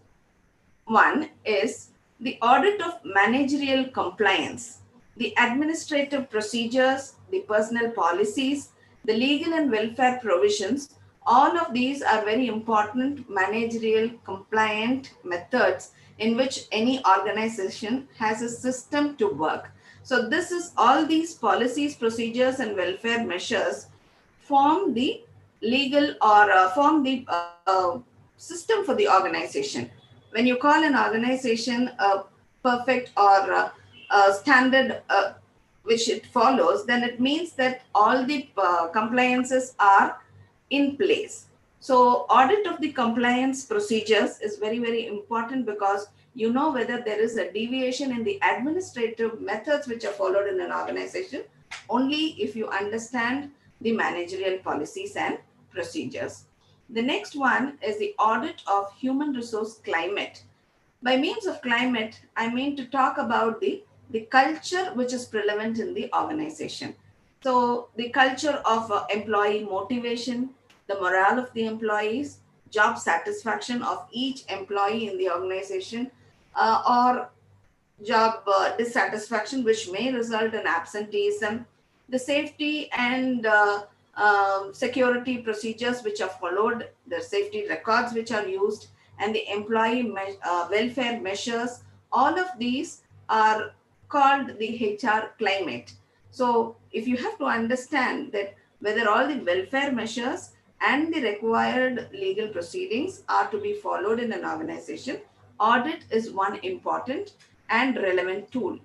one is the audit of managerial compliance, the administrative procedures, the personnel policies, the legal and welfare provisions. All of these are very important managerial compliant methods in which any organization has a system to work. So this is all these policies, procedures, and welfare measures form the legal or form the system for the organization. When you call an organization perfect or standard which it follows, then it means that all the compliances are in place. So audit of the compliance procedures is very, very important, because you know whether there is a deviation in the administrative methods which are followed in an organization only if you understand the managerial policies and procedures. The next one is the audit of human resource climate. By means of climate, I mean to talk about the culture which is prevalent in the organization. So the culture of employee motivation, the morale of the employees, job satisfaction of each employee in the organization, or job dissatisfaction which may result in absenteeism, the safety and security procedures which are followed, the safety records which are used, and the employee welfare measures. All of these are called the HR climate. So if you have to understand that whether all the welfare measures and the required legal proceedings are to be followed in an organization, audit is one important and relevant tool.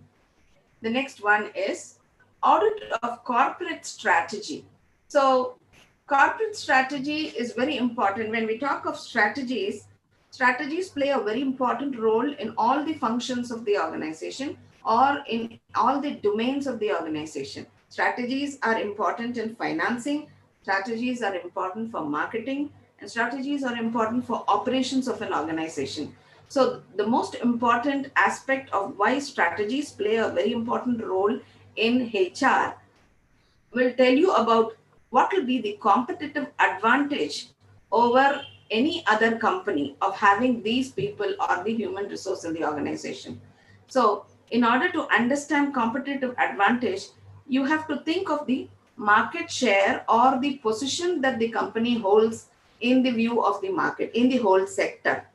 The next one is audit of corporate strategy. So corporate strategy is very important. When we talk of strategies, strategies play a very important role in all the functions of the organization or in all the domains of the organization. Strategies are important in financing, strategies are important for marketing, and strategies are important for operations of an organization. So the most important aspect of why strategies play a very important role in HR will tell you about what will be the competitive advantage over any other company of having these people or the human resource in the organization. So in order to understand competitive advantage, you have to think of the market share or the position that the company holds in the view of the market, in the whole sector.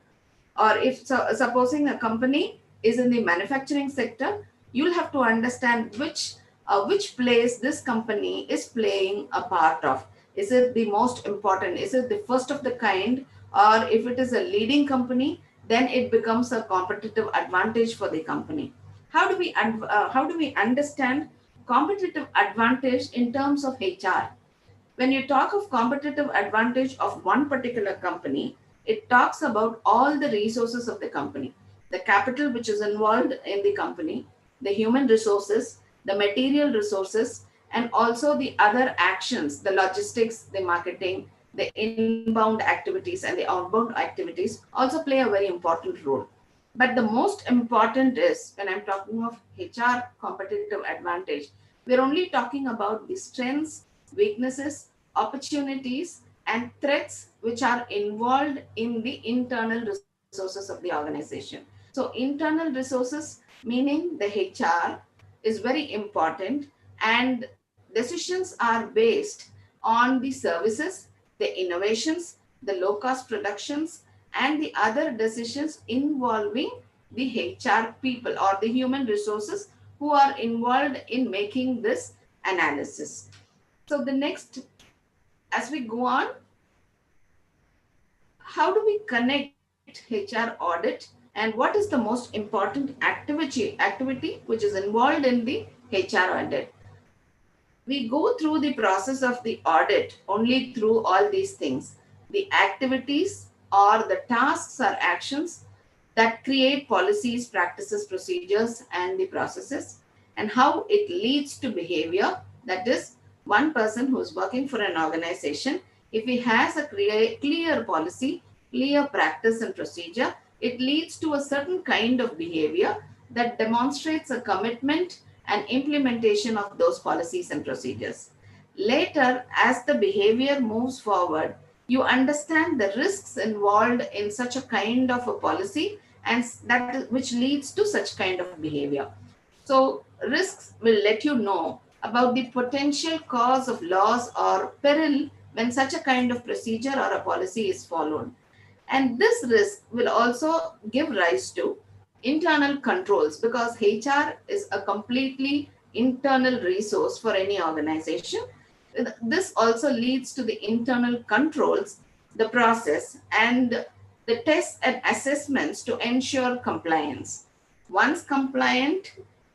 Or if supposing a company is in the manufacturing sector, you'll have to understand which place this company is playing a part of. Is it the most important? Is it the first of the kind? Or if it is a leading company, then it becomes a competitive advantage for the company. How do we understand competitive advantage in terms of HR? When you talk of competitive advantage of one particular company, it talks about all the resources of the company, the capital which is involved in the company, the human resources, the material resources, and also the other actions, the logistics, the marketing, the inbound activities and the outbound activities also play a very important role. But the most important is, when I'm talking of HR competitive advantage, we're only talking about the strengths, weaknesses, opportunities, and threats which are involved in the internal resources of the organization. So internal resources, meaning the HR, is very important, and decisions are based on the services, the innovations, the low-cost productions, and the other decisions involving the HR people or the human resources who are involved in making this analysis. So the next, as we go on, how do we connect HR audit and what is the most important activity which is involved in the HR audit? We go through the process of the audit only through all these things. The activities or the tasks or actions that create policies, practices, procedures, and the processes, and how it leads to behavior, that is one person who's working for an organization, if he has a clear policy, clear practice and procedure, it leads to a certain kind of behavior that demonstrates a commitment and implementation of those policies and procedures. Later, as the behavior moves forward, you understand the risks involved in such a kind of a policy and which leads to such kind of behavior. So risks will let you know about the potential cause of loss or peril when such a kind of procedure or a policy is followed. And this risk will also give rise to internal controls, because HR is a completely internal resource for any organization. This also leads to the internal controls, the process, and the tests and assessments to ensure compliance. Once compliant,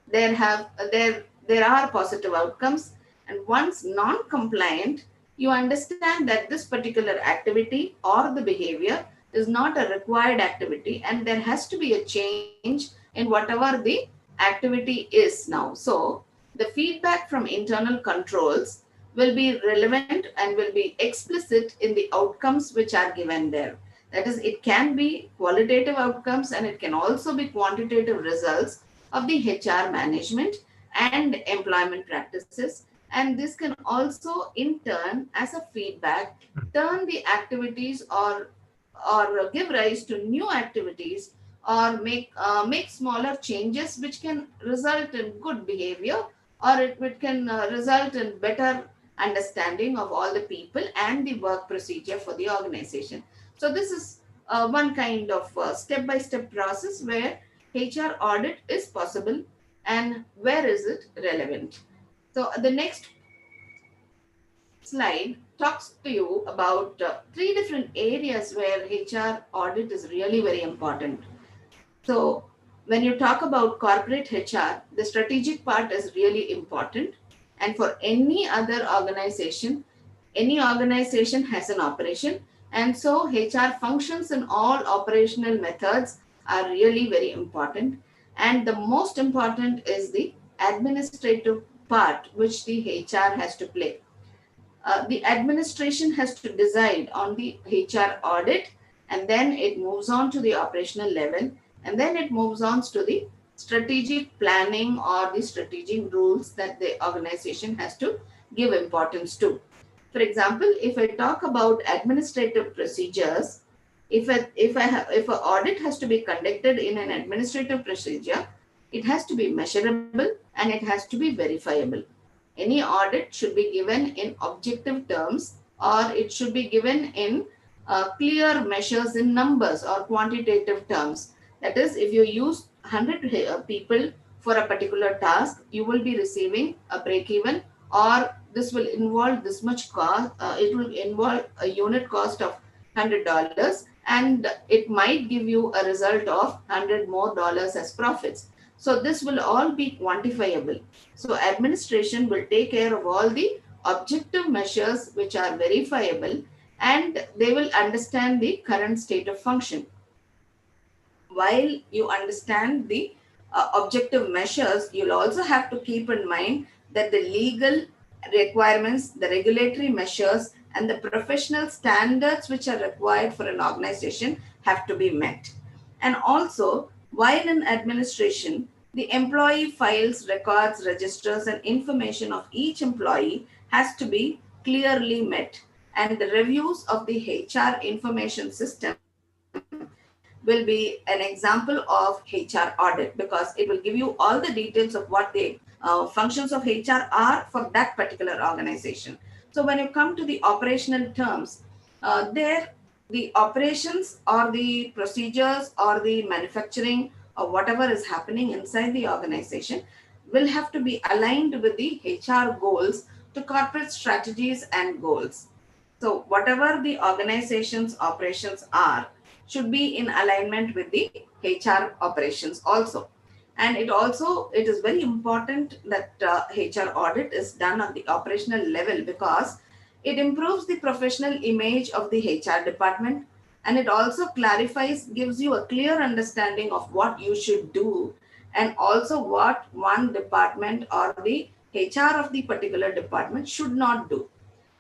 there are positive outcomes, and once non-compliant, you understand that this particular activity or the behavior is not a required activity, and there has to be a change in whatever the activity is now. So the feedback from internal controls will be relevant and will be explicit in the outcomes which are given there. That is, it can be qualitative outcomes and it can also be quantitative results of the HR management and employment practices. And this can also, in turn, as a feedback, turn the activities or give rise to new activities, or make smaller changes which can result in good behavior, or it can result in better understanding of all the people and the work procedure for the organization. So this is one kind of step-by-step process where HR audit is possible and where is it relevant. So the next slide talks to you about 3 different areas where HR audit is really very important. So when you talk about corporate HR, the strategic part is really important. And for any other organization has an operation. And so HR functions in all operational methods are really very important. And the most important is the administrative part which the HR has to play. The administration has to decide on the HR audit, and then it moves on to the operational level, and then it moves on to the strategic planning or the strategic rules that the organization has to give importance to. For example, if I talk about administrative procedures, if an audit has to be conducted in an administrative procedure, it has to be measurable and it has to be verifiable. Any audit should be given in objective terms, or it should be given in clear measures in numbers or quantitative terms. That is, if you use 100 people for a particular task, you will be receiving a break-even, or this will involve this much cost. It will involve a unit cost of $100, and it might give you a result of $100 more as profits. So this will all be quantifiable. So administration will take care of all the objective measures which are verifiable, and they will understand the current state of function. While you understand the objective measures, you'll also have to keep in mind that the legal requirements, the regulatory measures, and the professional standards which are required for an organization have to be met. And also, while in administration, the employee files, records, registers, and information of each employee has to be clearly met. And the reviews of the HR information system will be an example of HR audit, because it will give you all the details of what the functions of HR are for that particular organization. So when you come to the operational terms, the operations or the procedures or the manufacturing or whatever is happening inside the organization will have to be aligned with the HR goals to corporate strategies and goals. So whatever the organization's operations are should be in alignment with the HR operations also. And it is very important that HR audit is done on the operational level, because it improves the professional image of the HR department, and it also clarifies, gives you a clear understanding of what you should do, and also what one department or the HR of the particular department should not do.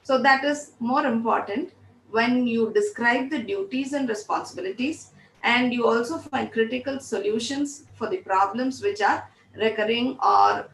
So that is more important when you describe the duties and responsibilities, and you also find critical solutions for the problems which are recurring or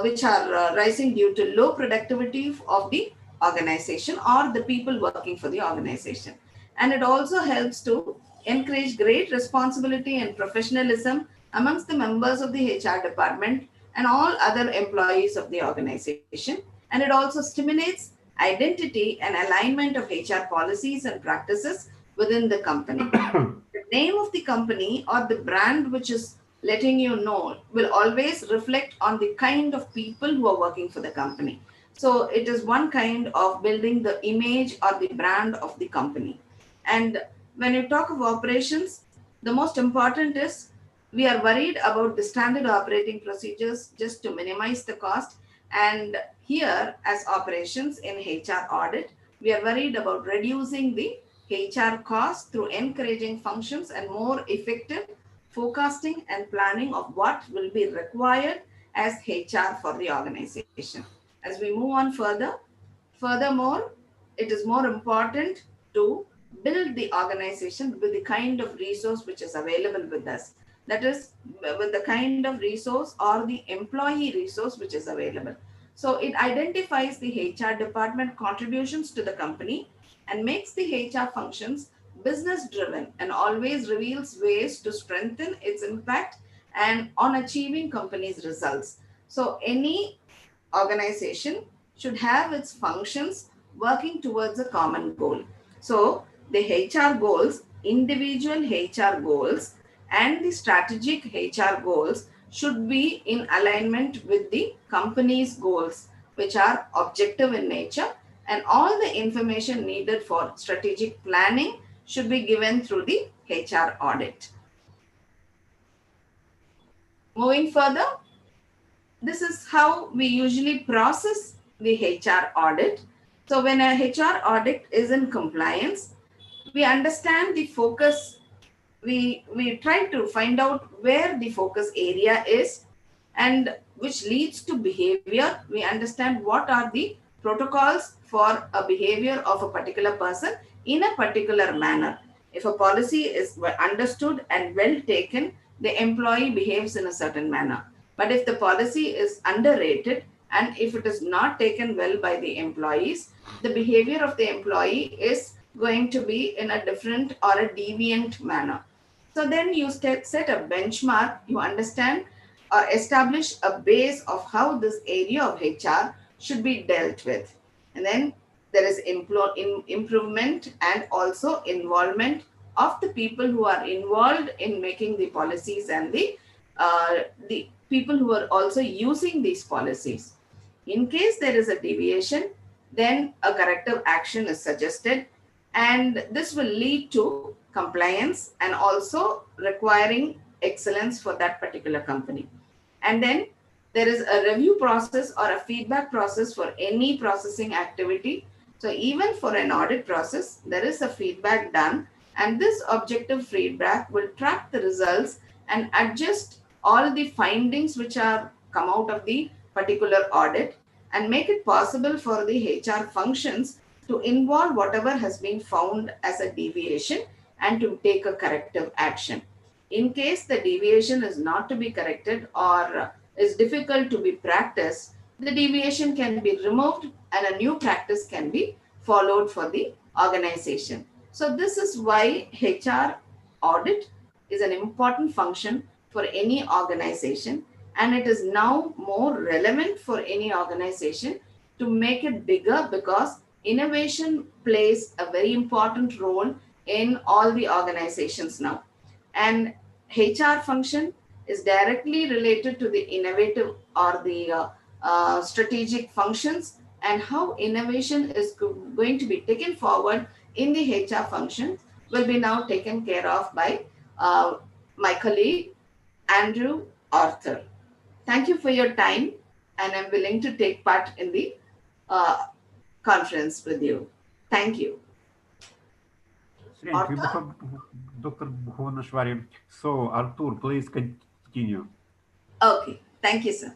which are rising due to low productivity of the organization or the people working for the organization. And it also helps to encourage great responsibility and professionalism amongst the members of the HR department and all other employees of the organization. And it also stimulates identity and alignment of HR policies and practices within the company. The name of the company or the brand which is letting you know will always reflect on the kind of people who are working for the company. So it is one kind of building the image or the brand of the company. And when you talk of operations, the most important is we are worried about the standard operating procedures just to minimize the cost. And here, as operations in HR audit, we are worried about reducing the HR costs through encouraging functions and more effective forecasting and planning of what will be required as HR for the organization. As we move on furthermore, it is more important to build the organization with the kind of resource which is available with us. That is, with the kind of resource or the employee resource which is available. So it identifies the HR department contributions to the company and makes the HR functions business driven and always reveals ways to strengthen its impact and on achieving company's results. So any organization should have its functions working towards a common goal. So the HR goals, individual HR goals, and the strategic HR goals should be in alignment with the company's goals, which are objective in nature, and all the information needed for strategic planning should be given through the HR audit. Moving further, this is how we usually process the HR audit. So when a HR audit is in compliance, we understand the focus. We try to find out where the focus area is and which leads to behavior. We understand what are the protocols for a behavior of a particular person in a particular manner. If a policy is understood and well taken, the employee behaves in a certain manner. But if the policy is underrated and if it is not taken well by the employees, the behavior of the employee is going to be in a different or a deviant manner. So then you set a benchmark, you understand or establish a base of how this area of HR should be dealt with. And then there is improvement and also involvement of the people who are involved in making the policies and the people who are also using these policies. In case there is a deviation, then a corrective action is suggested, and this will lead to compliance and also requiring excellence for that particular company. And then there is a review process or a feedback process for any processing activity. So even for an audit process, there is a feedback done, and this objective feedback will track the results and adjust all the findings which are come out of the particular audit and make it possible for the HR functions to involve whatever has been found as a deviation and to take a corrective action. In case the deviation is not to be corrected or is difficult to be practiced, the deviation can be removed and a new practice can be followed for the organization. So this is why HR audit is an important function for any organization, and it is now more relevant for any organization to make it bigger because innovation plays a very important role in all the organizations now. And HR function is directly related to the innovative or the strategic functions, and how innovation is going to be taken forward in the HR function will be now taken care of by my colleague, Andrew Arthur. Thank you for your time, and I'm willing to take part in the conference with you. Thank you. Thank you, Dr. Bhuvaneshwari. So, Arthur, please continue. Okay, thank you, sir.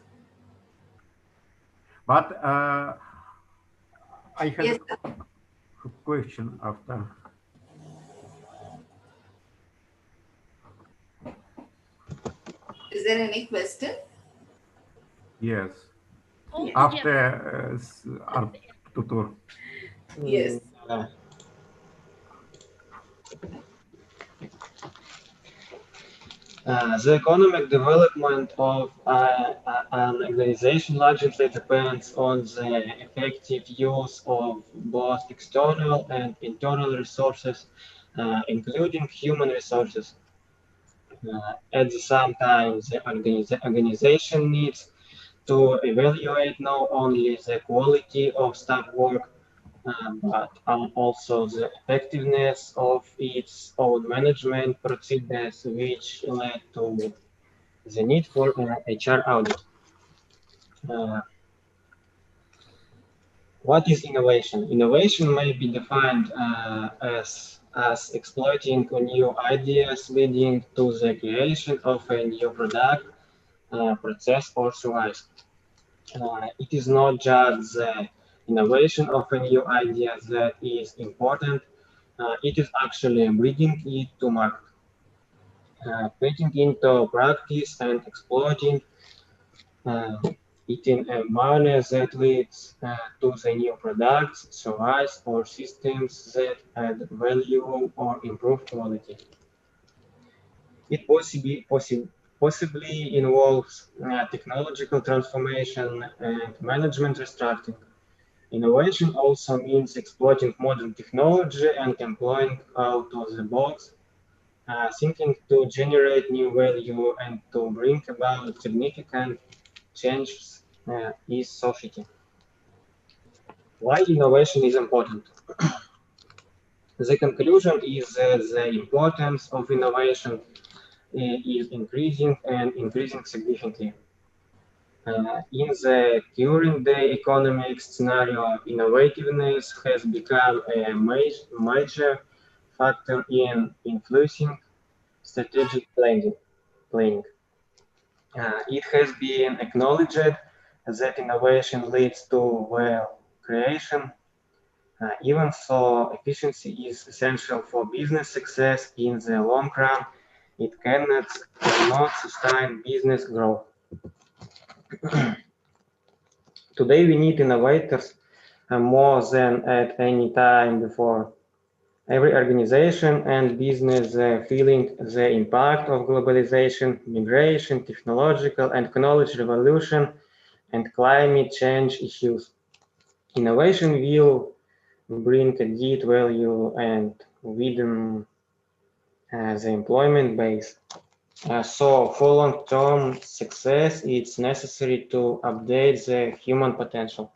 But I have Yes. a question after. Is there any question? Yes. Oh, After Artur. Yes. The economic development of an organization largely depends on the effective use of both external and internal resources, including human resources. At the same time, the organization needs to evaluate not only the quality of staff work, but also the effectiveness of its own management procedures, which led to the need for HR audit. What is innovation? Innovation may be defined as exploiting new ideas leading to the creation of a new product, process, or service. It is not just the innovation of a new idea that is important, it is actually bringing it to market, putting into practice and exploiting it in a manner that leads to the new products, services, or systems that add value or improve quality. It possibly involves technological transformation and management restructuring. Innovation also means exploiting modern technology and employing out of the box thinking to generate new value and to bring about significant changes in society. Why innovation is important? The conclusion is that the importance of innovation is increasing and increasing significantly. In the current day economic scenario, innovativeness has become a major factor in influencing strategic planning. It has been acknowledged that innovation leads to wealth creation, even though efficiency is essential for business success in the long run, it cannot sustain business growth. Today we need innovators more than at any time before. Every organization and business feeling the impact of globalization, migration, technological and knowledge revolution, and climate change issues. Innovation will bring added value and widen the employment base. So for long-term success, it's necessary to update the human potential.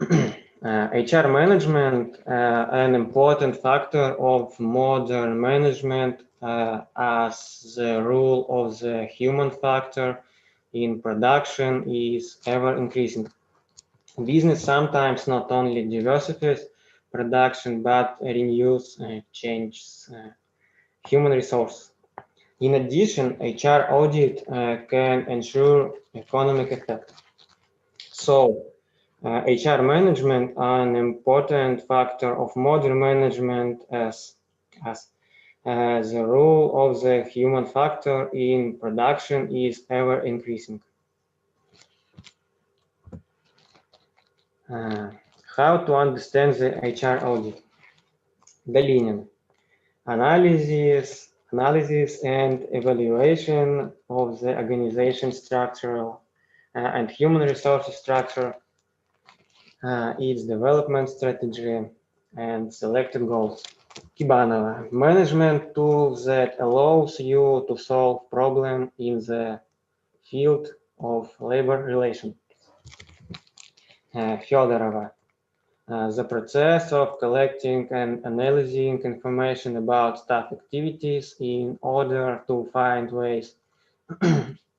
HR management, an important factor of modern management as the role of the human factor in production is ever increasing. Business sometimes not only diversifies production, but renews, changes human resources. In addition, HR audit can ensure economic effect. So, HR management, an important factor of modern management as the role of the human factor in production is ever increasing. How to understand the HR audit? Delineation. Analysis and evaluation of the organization structural and human resources structure, its development strategy, and selected goals. Kibanova, management tools that allows you to solve problems in the field of labor relations. Fyodorova, the process of collecting and analyzing information about staff activities in order to find ways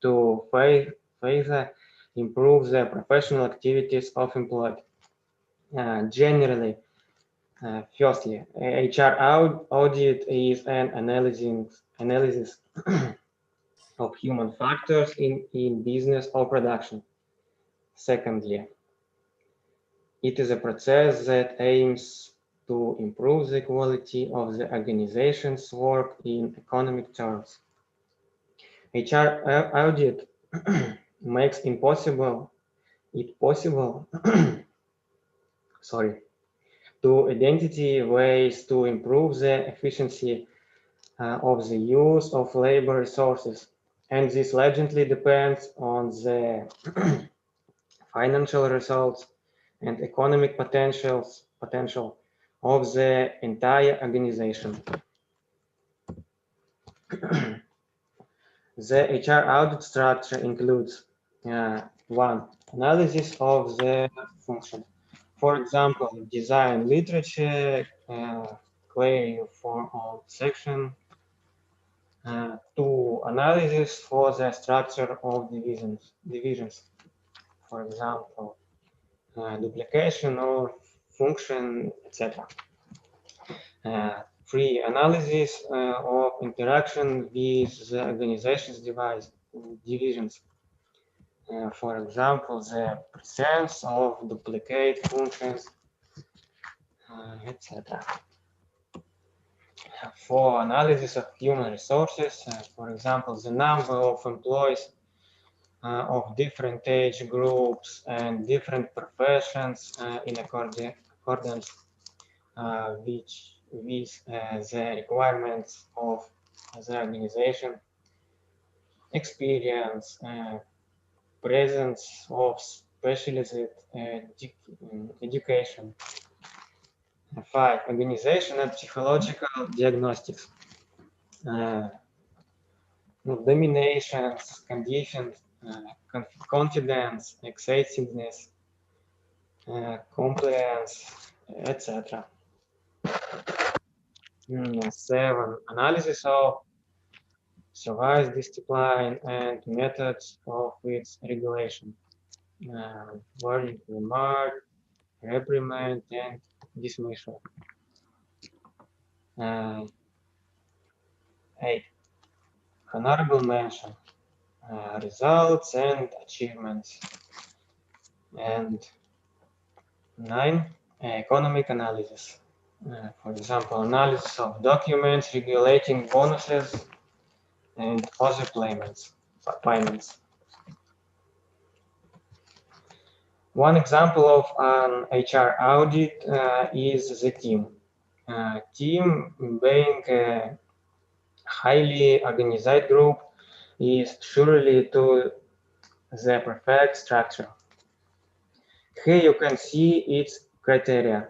to further improve the professional activities of employees. Generally, firstly, HR audit is an analysis of human factors in business or production. Secondly, it is a process that aims to improve the quality of the organization's work in economic terms. HR audit makes it possible sorry, to identify ways to improve the efficiency of the use of labor resources, and this largely depends on the financial results and economic potential of the entire organization. The HR audit structure includes 1. Analysis of the function. For example, design literature, clear for all section. 2. Analysis for the structure of divisions. For example, duplication or function, etc. 3. Analysis of interaction with the organization's divisions. For example, the presence of duplicate functions, etc. 4. Analysis of human resources. For example, the number of employees of different age groups and different professions in accordance with the requirements of the organization, experience, presence of specialized education. 5. Organization and psychological diagnostics. Dominations, conditions, confidence, excitedness, compliance, etc. 7. Analysis of service discipline and methods of its regulation. Warning, remark, reprimand, and dismissal. 8. Honorable mention, results and achievements. And 9. Economic analysis. For example, analysis of documents regulating bonuses and other payments. One example of an HR audit is the team. Team, being a highly organized group, is surely to the perfect structure. Here you can see its criteria.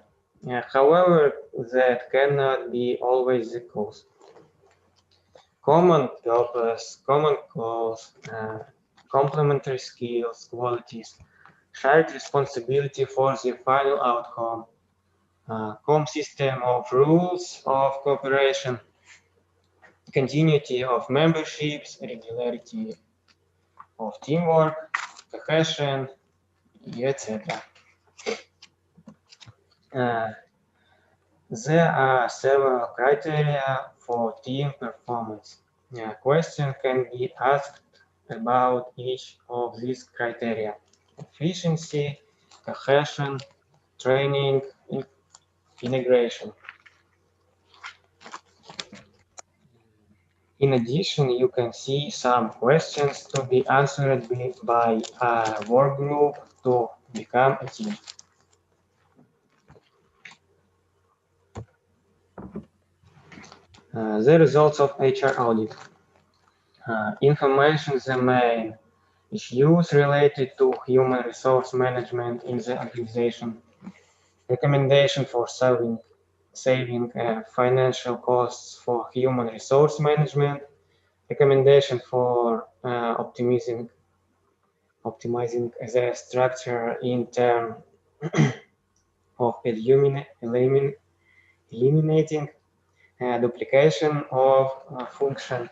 However, that cannot be always the case. Common purpose, common goals, complementary skills, qualities, shared responsibility for the final outcome, common system of rules of cooperation, continuity of memberships, regularity of teamwork, cohesion, etc. There are several criteria for team performance. A question can be asked about each of these criteria: efficiency, cohesion, training, integration. In addition, you can see some questions to be answered by a work group to become a team. The results of HR audit. Information: the main issues related to human resource management in the organization. Recommendation for saving financial costs for human resource management. Recommendation for optimizing the structure in terms of eliminating duplication of function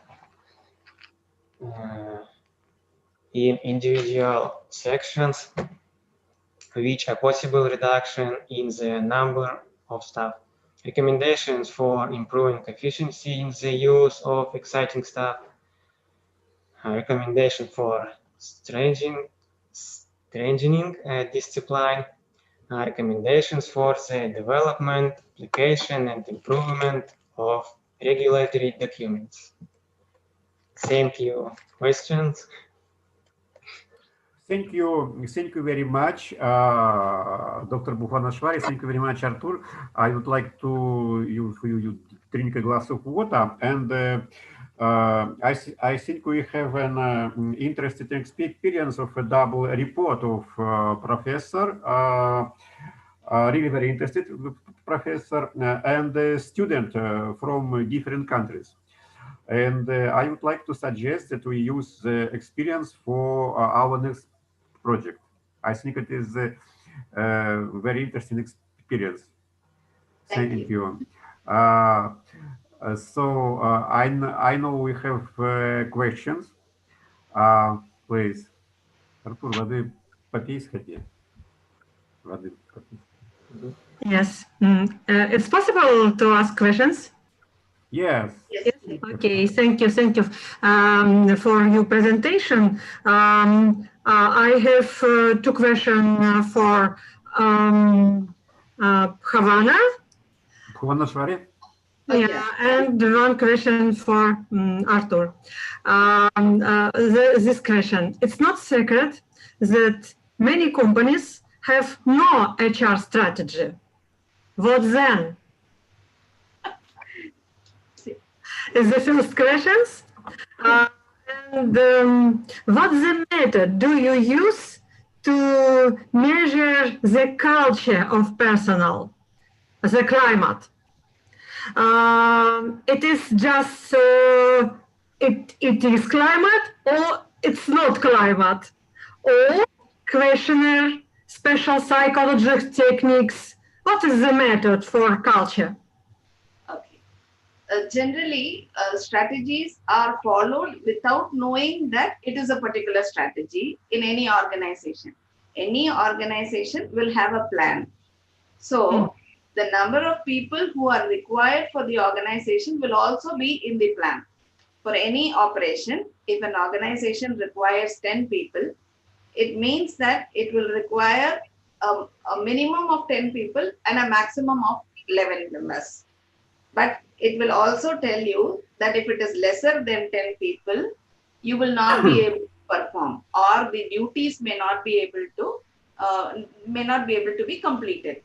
in individual sections, which a possible reduction in the number of staff. Recommendations for improving efficiency in the use of existing staff. Recommendation for strengthening training discipline, recommendations for the development, application, and improvement of regulatory documents. Thank you. Questions? Thank you very much, Dr. Buffonashvili. Thank you very much, Artur. I would like to you drink a glass of water, and I think we have an interesting experience of a double report of professor, really very interested professor, and a student from different countries. And I would like to suggest that we use the experience for our next project. I think it is a very interesting experience. Thank you. So I know we have questions. Please. Artur, воды попить сходи. Воды попить. Yes. It's possible to ask questions? Yes. Yes. Okay, thank you for your presentation. I have two questions for Havana. Buffonashvili? Yeah, and one question for Artur. This question: it's not secret that many companies have no HR strategy. What then? Is the first question. And what's the method do you use to measure the culture of personnel, the climate? It is just it is climate, or it's not climate, or questionnaire, special psychological techniques. What is the method for culture? Generally, strategies are followed without knowing that it is a particular strategy in any organization. Any organization will have a plan. So the number of people who are required for the organization will also be in the plan. For any operation, if an organization requires 10 people, it means that it will require a minimum of 10 people and a maximum of 11 members. But it will also tell you that if it is lesser than 10 people, you will not be able to perform, or the duties may not be able to be completed.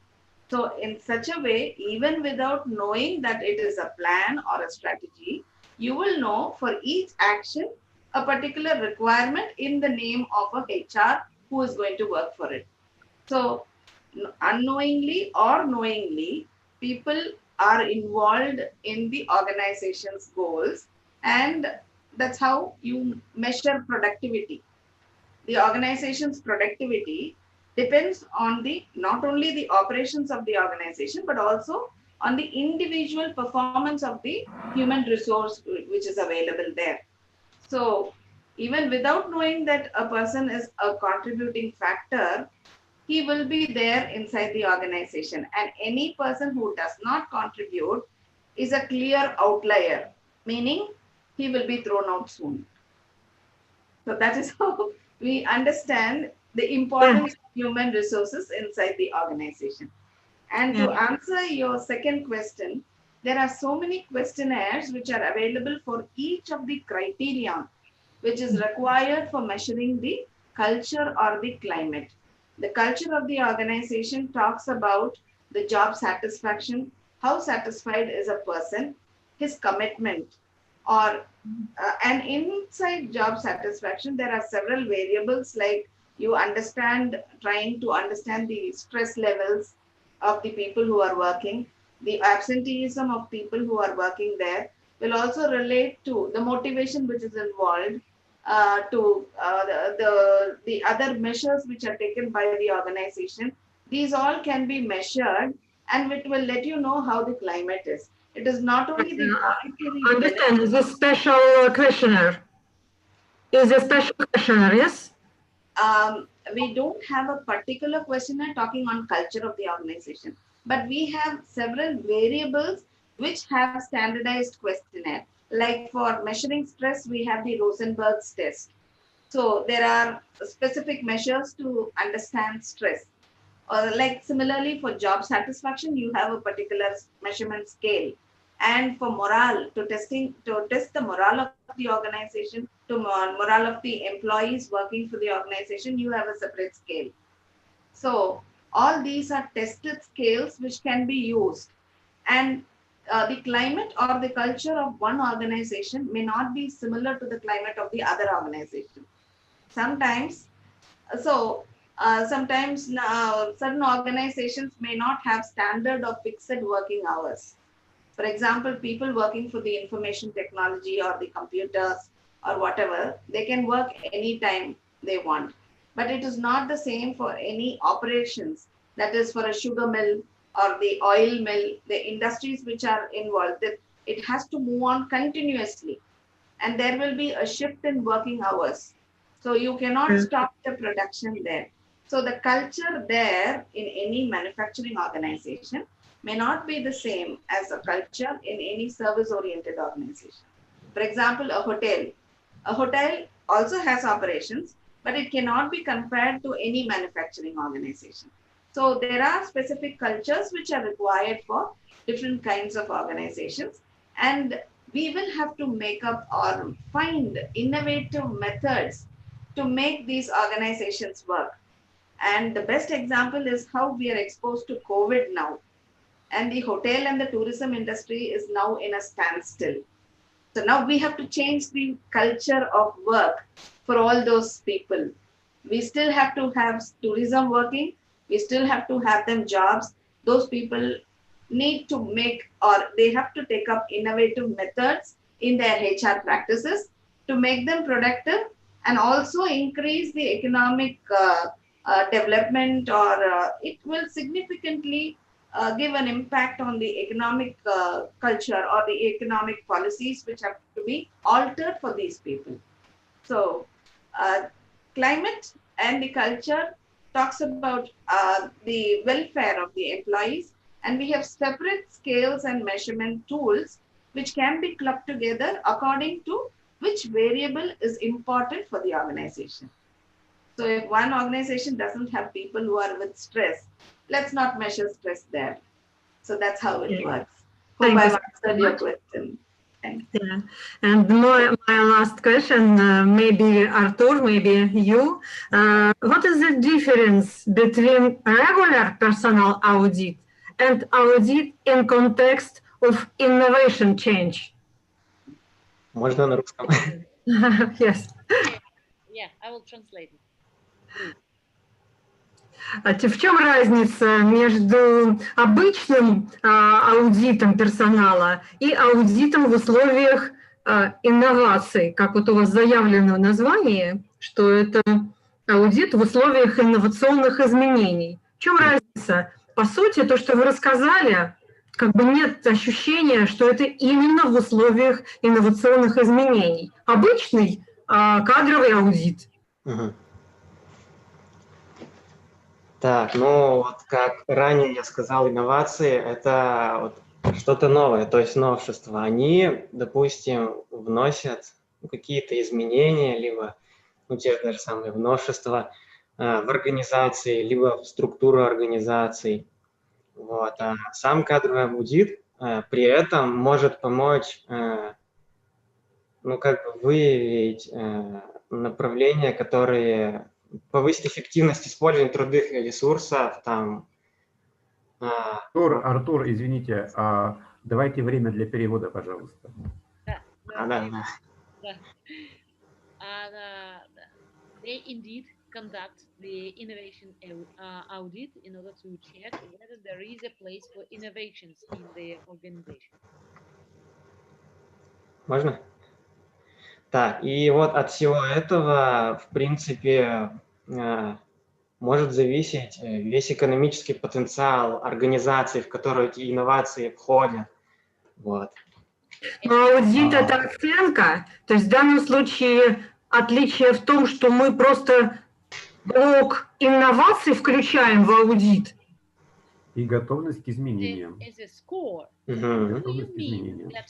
So in such a way, even without knowing that it is a plan or a strategy, you will know for each action a particular requirement in the name of a HR who is going to work for it. So unknowingly or knowingly, people are involved in the organization's goals, and that's how you measure productivity. The organization's productivity depends on not only the operations of the organization, but also on the individual performance of the human resource which is available there. So even without knowing that a person is a contributing factor, he will be there inside the organization, and any person who does not contribute is a clear outlier, meaning he will be thrown out soon. So that is how we understand the importance of human resources inside the organization. And to answer your second question, there are so many questionnaires which are available for each of the criteria which is required for measuring the culture or the climate. The culture of the organization talks about the job satisfaction, how satisfied is a person, his commitment, or and inside job satisfaction, there are several variables like trying to understand the stress levels of the people who are working, the absenteeism of people who are working there will also relate to the motivation which is involved, to the other measures which are taken by the organization. These all can be measured, and it will let you know how the climate is. It is not only the monetary. Understand, is a special questionnaire. Is a special questionnaire, yes? We don't have a particular questionnaire talking on culture of the organization, but we have several variables which have standardized questionnaire. Like for measuring stress, we have the Rosenberg's test. So there are specific measures to understand stress. Or like similarly for job satisfaction, you have a particular measurement scale. And for morale, to test the morale of the organization, to morale of the employees working for the organization, you have a separate scale. So all these are tested scales which can be used. And the climate or the culture of one organization may not be similar to the climate of the other organization. Sometimes, sometimes certain organizations may not have standard or fixed working hours. For example, people working for the information technology or the computers or whatever, they can work anytime they want. But it is not the same for any operations, that is for a sugar mill or the oil mill, the industries which are involved, that it has to move on continuously. And there will be a shift in working hours. So you cannot stop the production there. So the culture there in any manufacturing organization may not be the same as a culture in any service-oriented organization. For example, a hotel. A hotel also has operations, but it cannot be compared to any manufacturing organization. So there are specific cultures which are required for different kinds of organizations. And we will have to make up or find innovative methods to make these organizations work. And the best example is how we are exposed to COVID now. And the hotel and the tourism industry is now in a standstill. So now we have to change the culture of work for all those people. We still have to have tourism working. We still have to have them jobs. Those people need to make, or they have to take up innovative methods in their HR practices to make them productive and also increase the economic development, or it will significantly give an impact on the economic culture or the economic policies which have to be altered for these people. So climate and the culture talks about the welfare of the employees, and we have separate scales and measurement tools which can be clubbed together according to which variable is important for the organization. So if one organization doesn't have people who are with stress, let's not measure stress there. So that's how it works. Hope I've answered your question. Yeah. And my last question, maybe Artur, maybe you. What is the difference between regular personal audit and audit in context of innovation change? Можно на русском? Yes. Yeah, I will translate it. В чем разница между обычным аудитом персонала и аудитом в условиях инноваций, как вот у вас заявлено в названии, что это аудит в условиях инновационных изменений? В чем разница? По сути, то, что вы рассказали, как бы нет ощущения, что это именно в условиях инновационных изменений. Обычный кадровый аудит. Так, ну вот как ранее я сказал, инновации – это вот что-то новое, то есть новшества. Они, допустим, вносят какие-то изменения, либо те же даже самые новшества в организации, либо в структуру организаций. Вот. А сам кадровый аудит при этом может помочь выявить направления, которые повысить эффективность использования трудовых ресурсов. Артур, извините, давайте время для перевода, пожалуйста. Да. They indeed conduct the innovation audit in order to check whether there is a place for innovations in the organization. Можно? Так, и вот от всего этого, в принципе, может зависеть весь экономический потенциал организации, в которую эти инновации входят. Вот. Но аудит – это оценка, то есть в данном случае отличие в том, что мы просто блок инноваций включаем в аудит. И готовность к изменениям.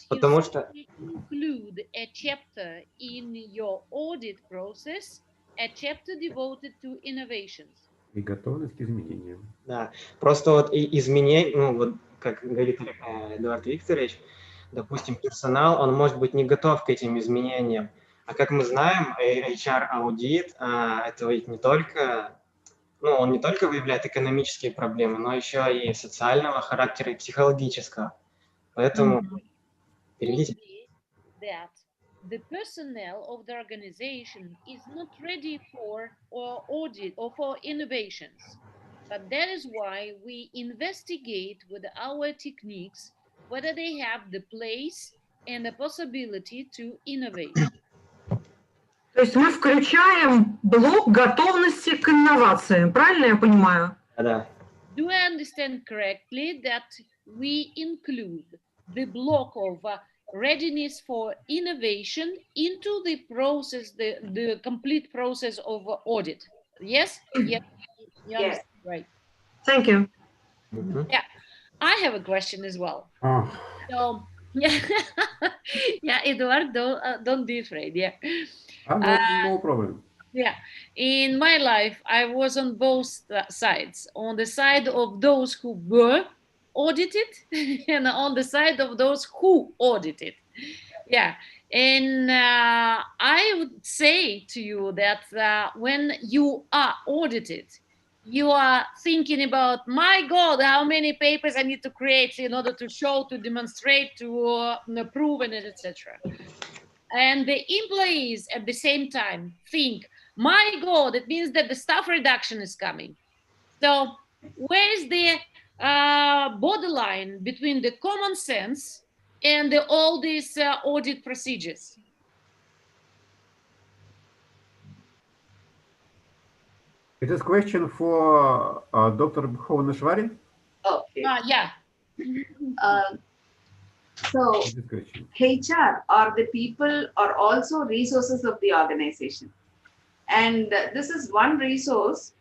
Потому что include a chapter in your audit process a chapter devoted to innovations. И готовность к изменениям. Да, просто вот изменения, ну вот как говорит Эдуард Викторович, допустим, персонал, он может быть не готов к этим изменениям. А как мы знаем, HR-аудит, это ведь не только, ну, он не только выявляет экономические проблемы, но еще и социального характера, и психологического. Поэтому переведите. That the personnel of the organization is not ready for audit or for innovations. But that is why we investigate with our techniques whether they have the place and the possibility to innovate. То есть мы включаем блок готовности к инновациям, правильно я понимаю? Да. Do I understand correctly that we include the block of readiness for innovation into the process, the complete process of audit? Yes? Yes. Yes. Right. Thank you. Yeah, I have a question as well. So, yeah, yeah, Eduard, don't be afraid. Yeah. No problem. Yeah, in my life, I was on both sides. On the side of those who were audited, and on the side of those who audited. Yeah, and I would say to you that when you are audited, you are thinking about, my God, how many papers I need to create in order to show, to demonstrate, to prove, and etc. And the employees at the same time think, my God, it means that the staff reduction is coming. So where's the borderline between the common sense and all these audit procedures? It is a question for Dr. Bhuvaneshwari. Okay. Yeah. So HR or the people are also resources of the organization. And this is one resource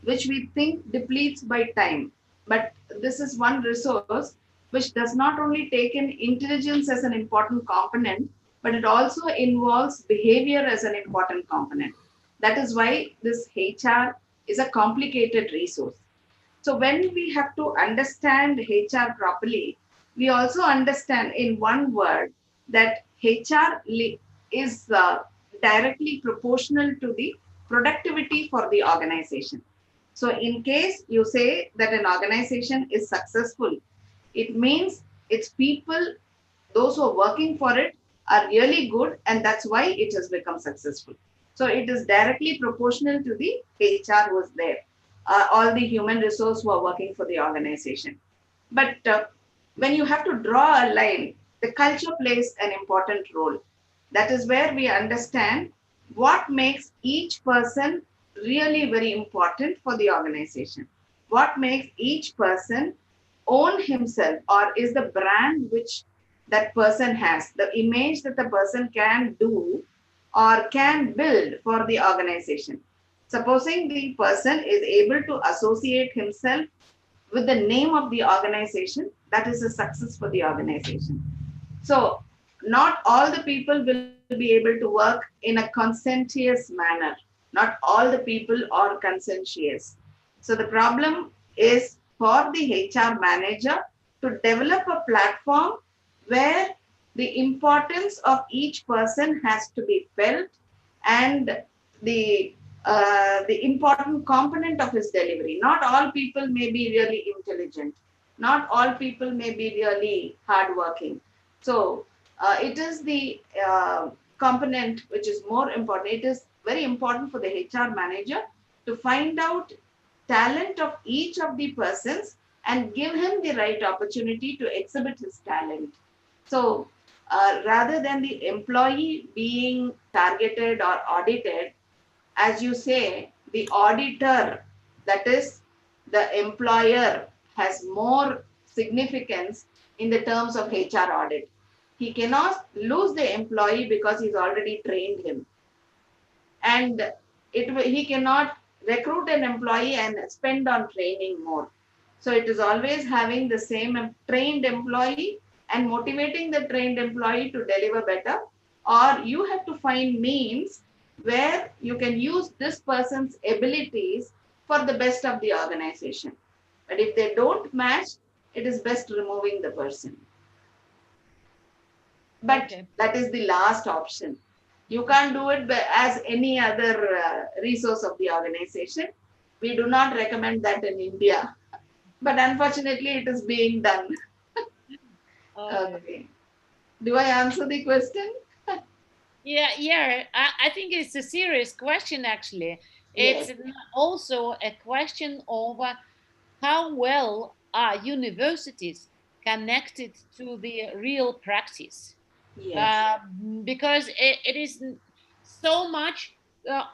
which we think depletes by time. But this is one resource which does not only take in intelligence as an important component, but it also involves behavior as an important component. That is why this HR is a complicated resource. So when we have to understand HR properly, we also understand in one word that HR is directly proportional to the productivity for the organization. So in case you say that an organization is successful, it means its people, those who are working for it, are really good, and that's why it has become successful. So it is directly proportional to the HR who is there, all the human resource who are working for the organization. But when you have to draw a line, the culture plays an important role. That is where we understand what makes each person really very important for the organization. What makes each person own himself, or is the brand which that person has, the image that the person can do or can build for the organization. Supposing the person is able to associate himself with the name of the organization, that is a success for the organization. So not all the people will be able to work in a conscientious manner. Not all the people are conscientious. So the problem is for the HR manager to develop a platform where the importance of each person has to be felt, and the important component of his delivery. Not all people may be really intelligent. Not all people may be really hardworking. So it is the component which is more important. It is very important for the HR manager to find out talent of each of the persons and give him the right opportunity to exhibit his talent. So rather than the employee being targeted or audited, as you say, the auditor, that is the employer, has more significance in the terms of HR audit. He cannot lose the employee because he's already trained him. And he cannot recruit an employee and spend on training more. So it is always having the same trained employee and motivating the trained employee to deliver better, or you have to find means where you can use this person's abilities for the best of the organization. But if they don't match, it is best removing the person. But that is the last option. You can't do it as any other resource of the organization. We do not recommend that in India. But unfortunately, it is being done. Okay. Do I answer the question? Yeah. I think it's a serious question, actually. It's also a question of how well are universities connected to the real practice. Yes. Because it is so much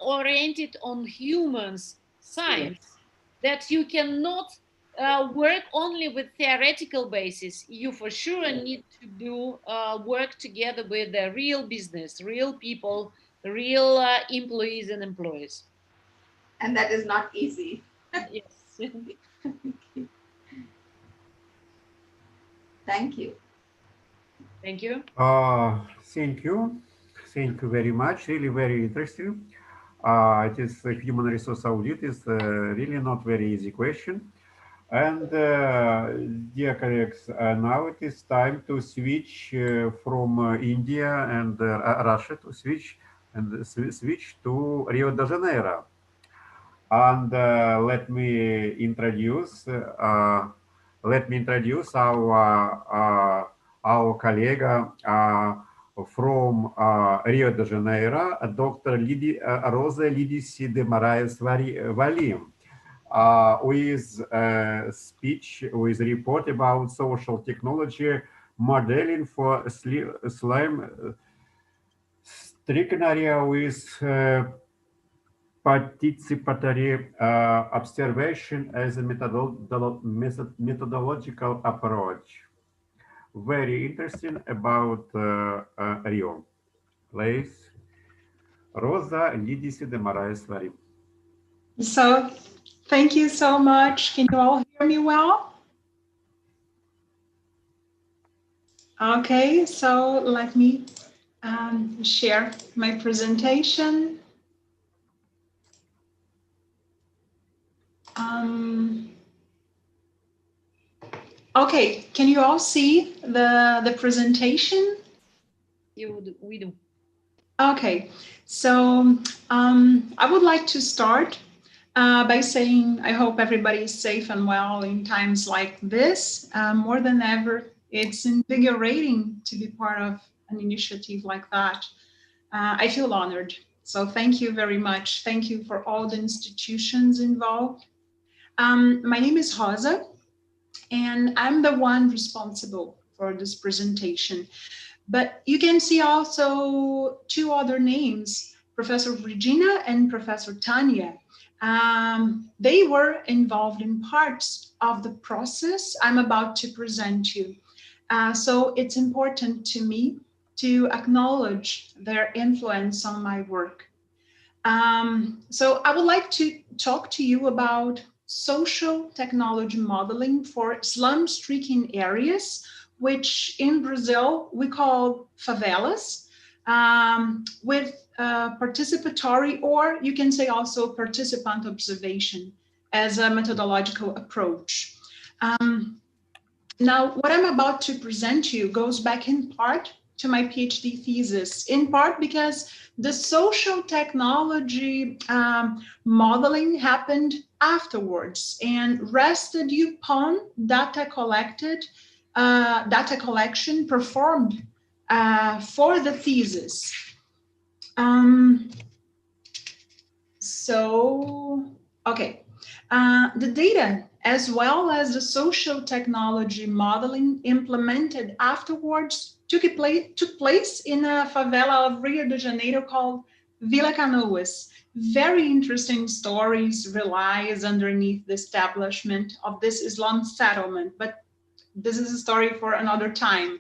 oriented on humans science that you cannot work only with theoretical basis. You for sure need to do work together with the real business, real people, real employees and employees. And that is not easy. Yes. Thank you. Thank you. Thank you. Thank you very much. Really very interesting. It is human resource audit is really not very easy question. And dear colleagues, now it is time to switch from India and Russia to switch to Rio de Janeiro. And let me introduce our colleague from Rio de Janeiro, Dr. Rosa Lidice de Moraes Valim, with a speech, with a report about social technology modeling for slime trichinaria with participatory observation as a methodological approach. Very interesting about Rio. Please, Rosa Lidice de Moraes Valim. So, thank you so much. Can you all hear me well? Okay, so let me share my presentation. Okay, can you all see the presentation? We do. Okay, so I would like to start by saying I hope everybody is safe and well in times like this. More than ever, it's invigorating to be part of an initiative like that. I feel honored. So thank you very much. Thank you for all the institutions involved. My name is Rosa, and I'm the one responsible for this presentation. But you can see also two other names, Professor Regina and Professor Tanya. They were involved in parts of the process I'm about to present you. So it's important to me to acknowledge their influence on my work. So I would like to talk to you about social technology modeling for slum-stricken areas, which in Brazil we call favelas, with participatory, or you can say also participant observation as a methodological approach. Now, what I'm about to present you goes back in part to my PhD thesis, in part because the social technology modeling happened afterwards and rested upon data collection performed for the thesis. The data, as well as the social technology modeling implemented afterwards, took place in a favela of Rio de Janeiro called Vila Canoas. Very interesting stories relies underneath the establishment of this Islam settlement, but this is a story for another time.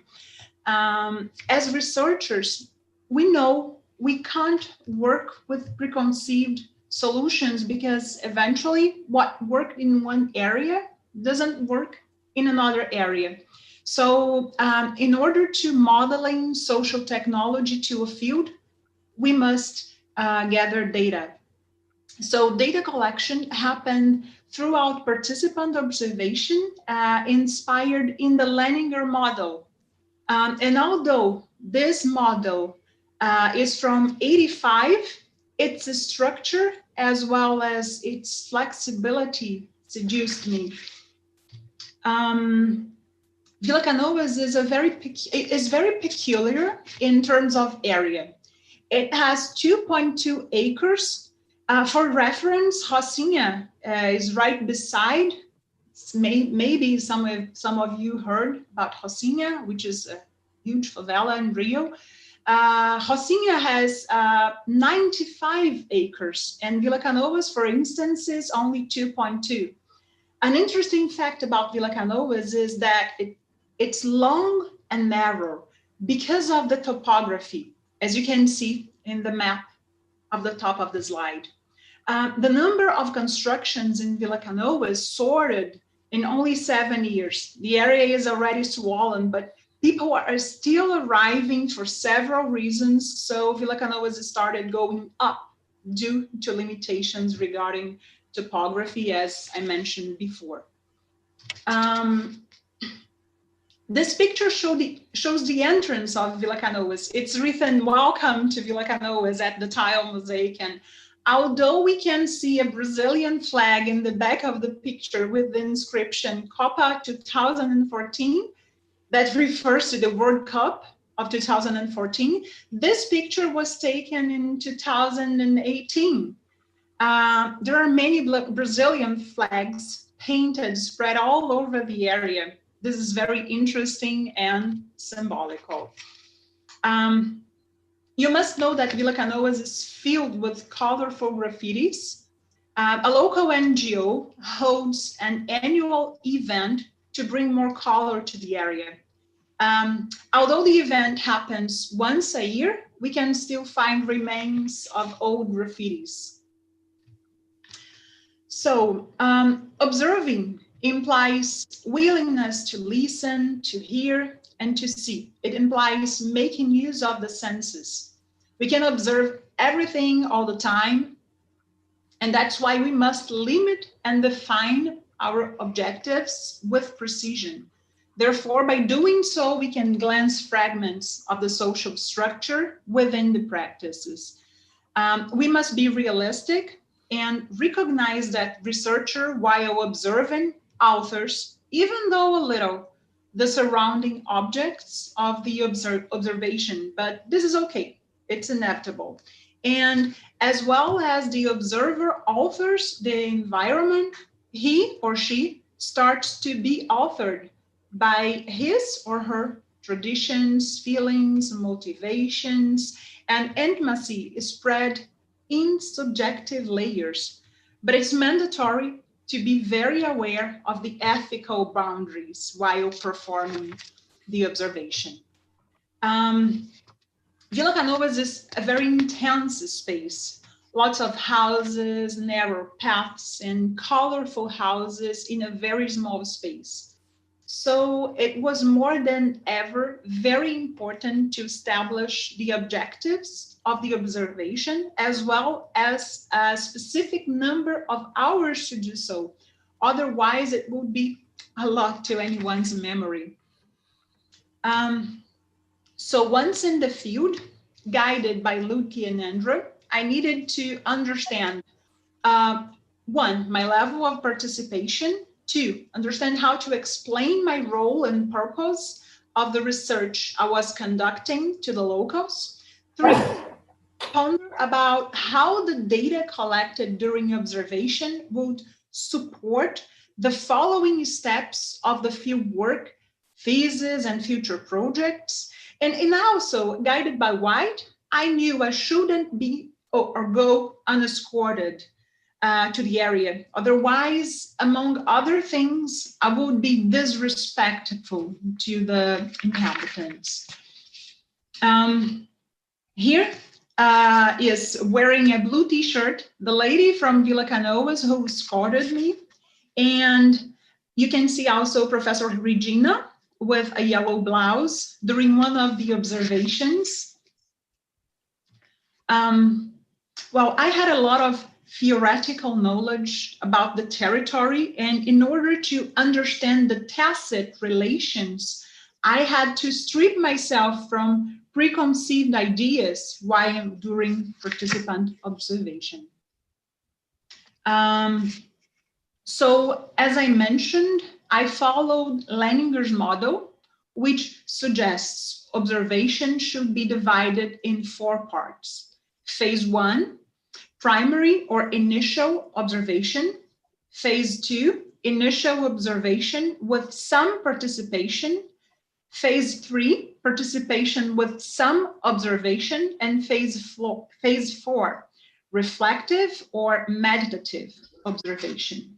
As researchers, we know we can't work with preconceived solutions because eventually what worked in one area doesn't work in another area. So in order to modeling social technology to a field, we must gather data. So data collection happened throughout participant observation, inspired in the Leninger model. And although this model is from '85, its structure as well as its flexibility seduced me. Vila Canoas is very peculiar in terms of area. It has 2.2 acres. For reference, Rocinha is right beside. Maybe some of you heard about Rocinha, which is a huge favela in Rio. Rocinha has 95 acres, and Vila Canoas, for instance, is only 2.2. An interesting fact about Vila Canoas is that it's long and narrow because of the topography, as you can see in the map of the top of the slide. The number of constructions in Vila Canoas soared in only 7 years. The area is already swollen, but people are still arriving for several reasons. So Vila Canoas started going up due to limitations regarding topography, as I mentioned before. This picture shows the entrance of Vila Canoas. It's written, "Welcome to Vila Canoas" at the tile mosaic. And although we can see a Brazilian flag in the back of the picture with the inscription Copa 2014, that refers to the World Cup of 2014, this picture was taken in 2018. There are many Brazilian flags painted, spread all over the area. This is very interesting and symbolical. You must know that Vila Canoas is filled with colorful graffitis. A local NGO holds an annual event to bring more color to the area. Although the event happens once a year, we can still find remains of old graffitis. So observing implies willingness to listen, to hear, and to see. It implies making use of the senses. We can observe everything all the time, and that's why we must limit and define our objectives with precision. Therefore, by doing so, we can glance fragments of the social structure within the practices. We must be realistic and recognize that researcher, while observing, authors, even though a little, the surrounding objects of the observation, but this is okay, it's inevitable. And as well as the observer authors the environment, he or she starts to be authored by his or her traditions, feelings, motivations, and intimacy is spread in subjective layers. But it's mandatory to be very aware of the ethical boundaries while performing the observation. Vila Canoas is a very intense space. Lots of houses, narrow paths, and colorful houses in a very small space. So it was more than ever very important to establish the objectives of the observation, as well as a specific number of hours to do so. Otherwise, it would be a lot to anyone's memory. So once in the field, guided by Luki and Andrew, I needed to understand, one, my level of participation, two, understand how to explain my role and purpose of the research I was conducting to the locals, three, ponder about how the data collected during observation would support the following steps of the field work, thesis, and future projects. And also, guided by White, I knew I shouldn't be or go unescorted to the area. Otherwise, among other things, I would be disrespectful to the inhabitants. Here is wearing a blue t-shirt, the lady from Vila Canoas who escorted me. And you can see also Professor Regina with a yellow blouse during one of the observations. Well, I had a lot of theoretical knowledge about the territory, and in order to understand the tacit relations, I had to strip myself from preconceived ideas while during participant observation. So as I mentioned, I followed Leninger's model, which suggests observation should be divided in 4 parts. Phase 1, primary or initial observation. Phase 2, initial observation with some participation. Phase 3, participation with some observation. And phase 4, reflective or meditative observation.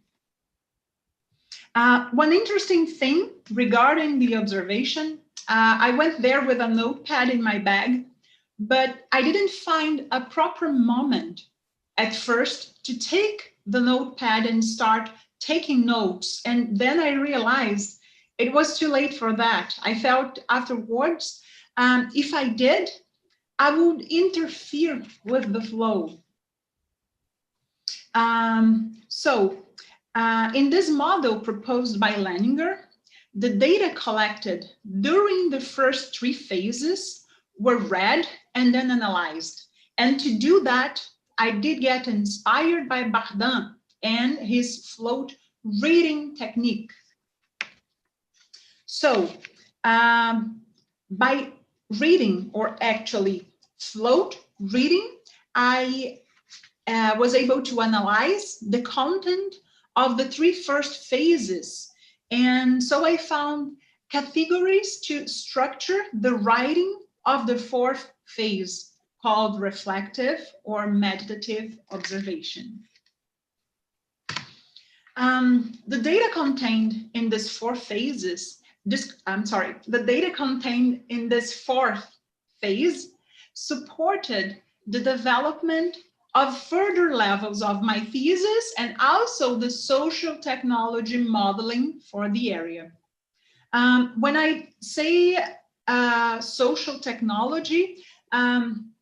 One interesting thing regarding the observation, I went there with a notepad in my bag, but I didn't find a proper moment at first to take the notepad and start taking notes. And then I realized it was too late for that. I felt afterwards, if I did, I would interfere with the flow. In this model proposed by Leninger, the data collected during the first 3 phases were read and then analyzed. And to do that, I did get inspired by Bardin and his float reading technique. So by reading, or actually float reading, I was able to analyze the content of the 3 first phases. And so I found categories to structure the writing of the 4th phase, called reflective or meditative observation. The data contained in this 4 phases, the data contained in this 4th phase supported the development of further levels of my thesis and also the social technology modeling for the area. When I say social technology, I'm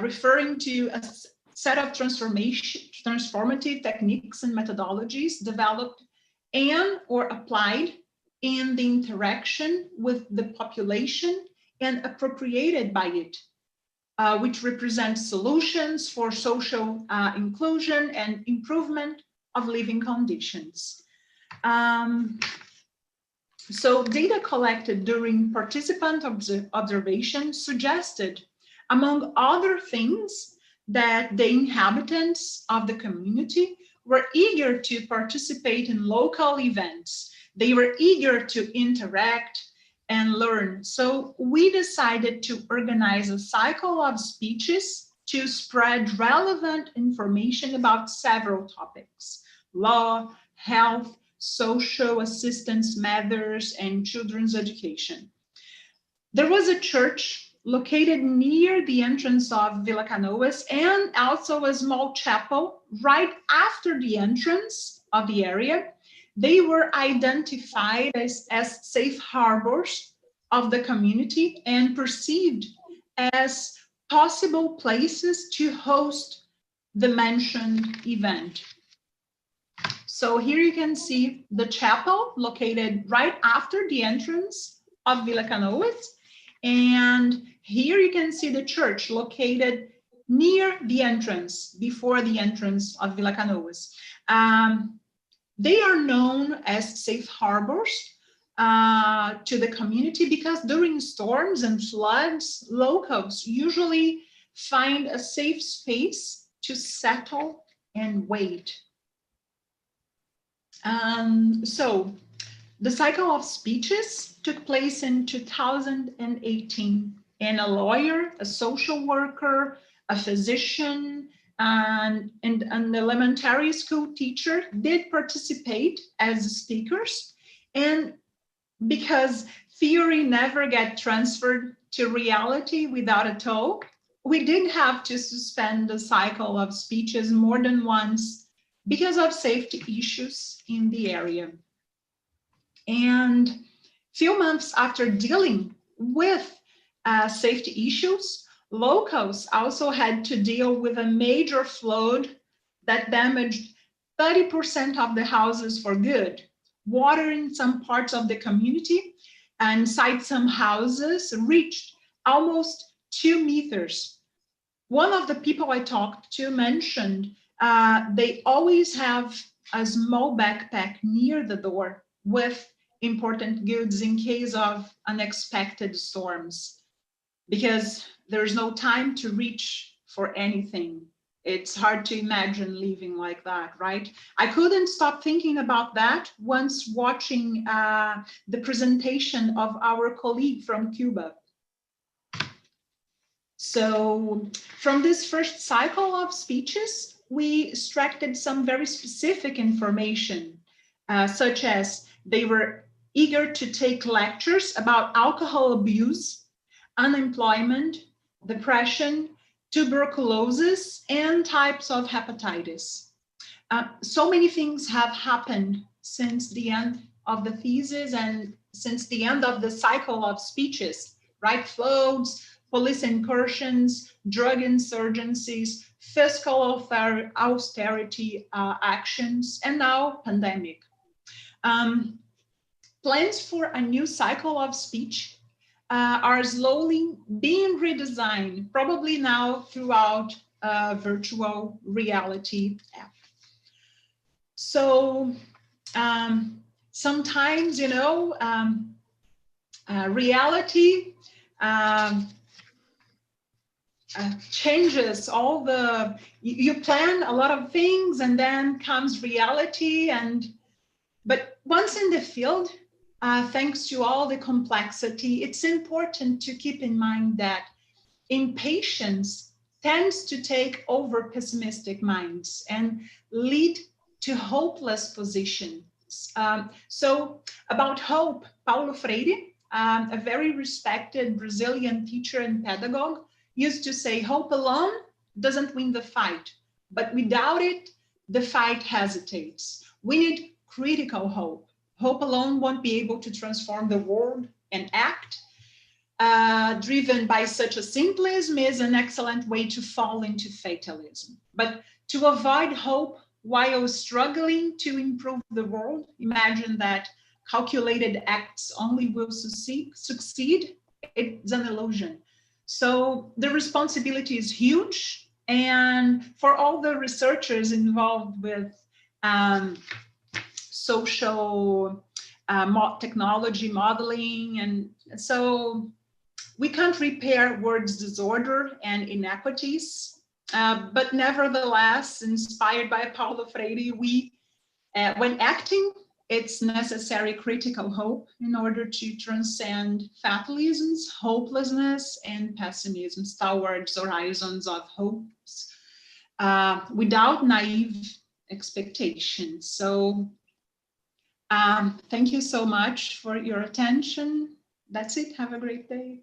referring to a set of transformative techniques and methodologies developed and or applied in the interaction with the population and appropriated by it, which represents solutions for social inclusion and improvement of living conditions. So data collected during participant observation suggested, among other things, that the inhabitants of the community were eager to participate in local events. They were eager to interact and learn. So we decided to organize a cycle of speeches to spread relevant information about several topics: law, health, social assistance matters, and children's education. There was a church located near the entrance of Villa Canoas and also a small chapel right after the entrance of the area. They were identified as safe harbors of the community and perceived as possible places to host the mentioned event. So here you can see the chapel located right after the entrance of Villa Canoas. And here you can see the church located near the entrance, before the entrance of Villa Canoas. They are known as safe harbors to the community because during storms and floods, locals usually find a safe space to settle and wait. So the cycle of speeches took place in 2018, and a lawyer, a social worker, a physician, and an elementary school teacher did participate as speakers. And because theory never gets transferred to reality without a toll, we did have to suspend the cycle of speeches more than once because of safety issues in the area. And few months after dealing with safety issues, Locals also had to deal with a major flood that damaged 30% of the houses for good. Water in some parts of the community and inside some houses reached almost 2 meters. One of the people I talked to mentioned they always have a small backpack near the door with important goods in case of unexpected storms, because there's no time to reach for anything. It's hard to imagine living like that, right? I couldn't stop thinking about that once watching the presentation of our colleague from Cuba. So from this first cycle of speeches, we extracted some very specific information, such as they were eager to take lectures about alcohol abuse, unemployment, depression, tuberculosis, and types of hepatitis. So many things have happened since the end of the thesis and since the end of the cycle of speeches, right? Floods, police incursions, drug insurgencies, fiscal austerity actions, and now pandemic. Plans for a new cycle of speech are slowly being redesigned, probably now throughout virtual reality app. So sometimes, you know, reality changes all the, you plan a lot of things and then comes reality. But once in the field, thanks to all the complexity, it's important to keep in mind that impatience tends to take over pessimistic minds and lead to hopeless positions. So about hope, Paulo Freire, a very respected Brazilian teacher and pedagogue, used to say, hope alone doesn't win the fight, but without it, the fight hesitates. We need critical hope. Hope alone won't be able to transform the world and act. Driven by such a simplism is an excellent way to fall into fatalism. But to avoid hope while struggling to improve the world, imagine that calculated acts only will succeed. It's an illusion. So the responsibility is huge. And for all the researchers involved with social technology modeling, and so we can't repair words disorder and inequities, but nevertheless, inspired by Paulo Freire, we, when acting, it's necessary critical hope in order to transcend fatalisms, hopelessness, and pessimisms towards horizons of hopes without naive expectations. So thank you so much for your attention. That's it. Have a great day.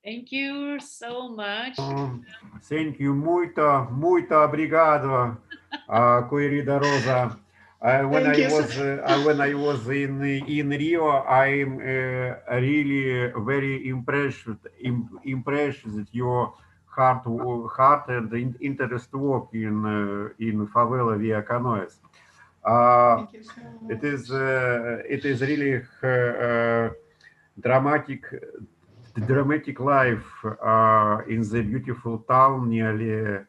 Thank you so much. Thank you. Muito obrigado, querida Rosa. When I was in Rio, I'm really very impressed with your heart and interest work in Favela Via Canoas. It is really dramatic life in the beautiful town nearly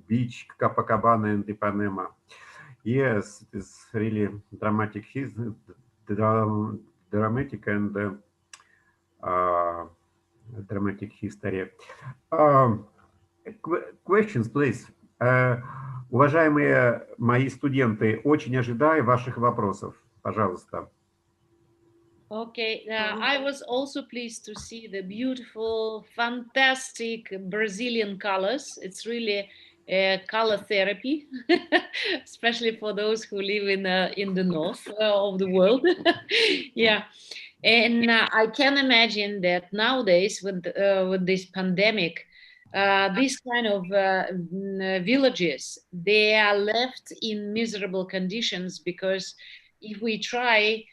beach Copacabana and Ipanema. Yes, it is really dramatic dramatic history. Questions, please. Уважаемые мои студенты, очень ожидаю ваших вопросов. Пожалуйста. Okay, I was also pleased to see the beautiful, fantastic Brazilian colors. It's really color therapy, especially for those who live in the north of the world. Yeah, and I can imagine that nowadays with this pandemic, these kind of villages, they are left in miserable conditions, because if we try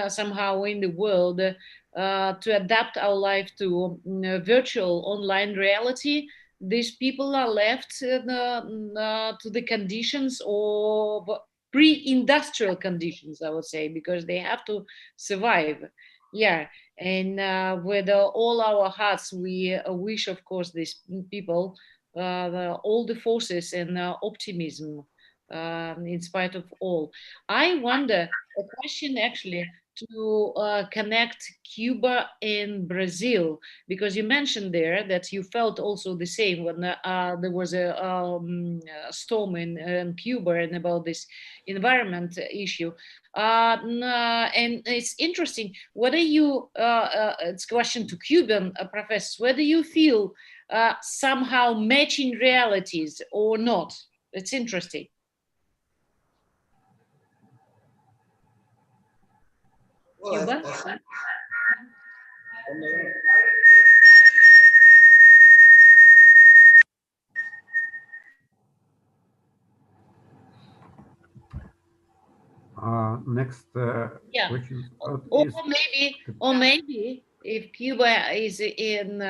somehow in the world to adapt our life to virtual online reality, these people are left to the conditions of pre-industrial conditions, I would say, because they have to survive. Yeah, and with all our hearts, we wish, of course, these people all the forces and optimism in spite of all. I wonder, a question actually to connect Cuba and Brazil, because you mentioned there that you felt also the same when there was a storm in Cuba and about this environment issue. And it's interesting whether you, it's a question to Cuban professors, whether you feel somehow matching realities or not. It's interesting. Well, next yeah. question. Or maybe if Cuba is in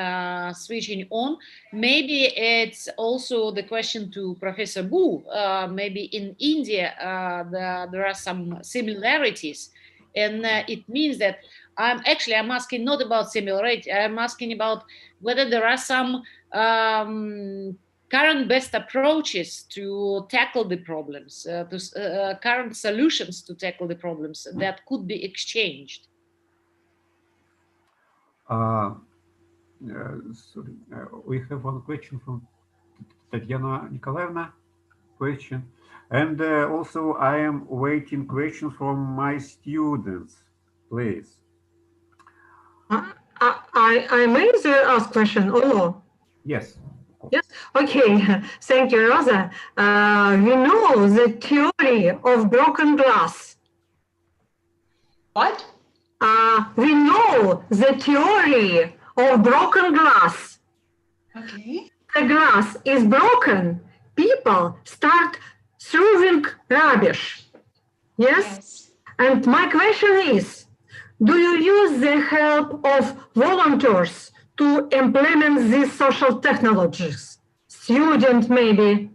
switching on, maybe it's also the question to Professor Bu. Maybe in India there are some similarities, and it means that I'm asking not about similarity. I'm asking about whether there are some current best approaches to tackle the problems, current solutions to tackle the problems that could be exchanged. Sorry, we have one question from Tatiana Nikolaevna. Question, and also I am waiting questions from my students, please. I may ask question or no? Yes. Yes. Okay. Thank you, Rosa. We know the theory of broken glass. What? We know the theory of broken glass. Okay. The glass is broken. People start throwing rubbish. Yes? And my question is, do you use the help of volunteers to implement these social technologies? Student, maybe?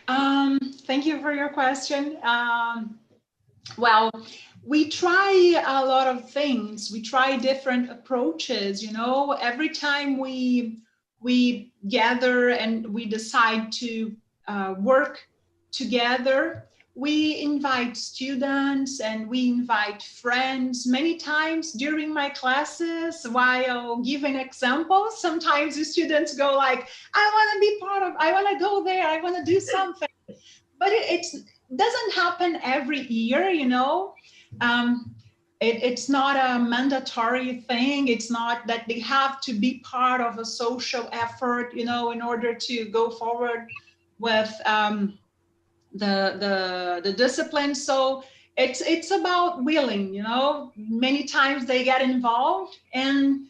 Thank you for your question. Well, we try a lot of things. We try different approaches. You know, every time we gather and we decide to work together, we invite students and we invite friends. Many times during my classes, while giving examples, sometimes the students go like, I want to be part of, I want to go there, I want to do something. But it doesn't happen every year, you know. It's not a mandatory thing. It's not that they have to be part of a social effort, you know, in order to go forward with the discipline. So it's about willing, you know. Many times they get involved and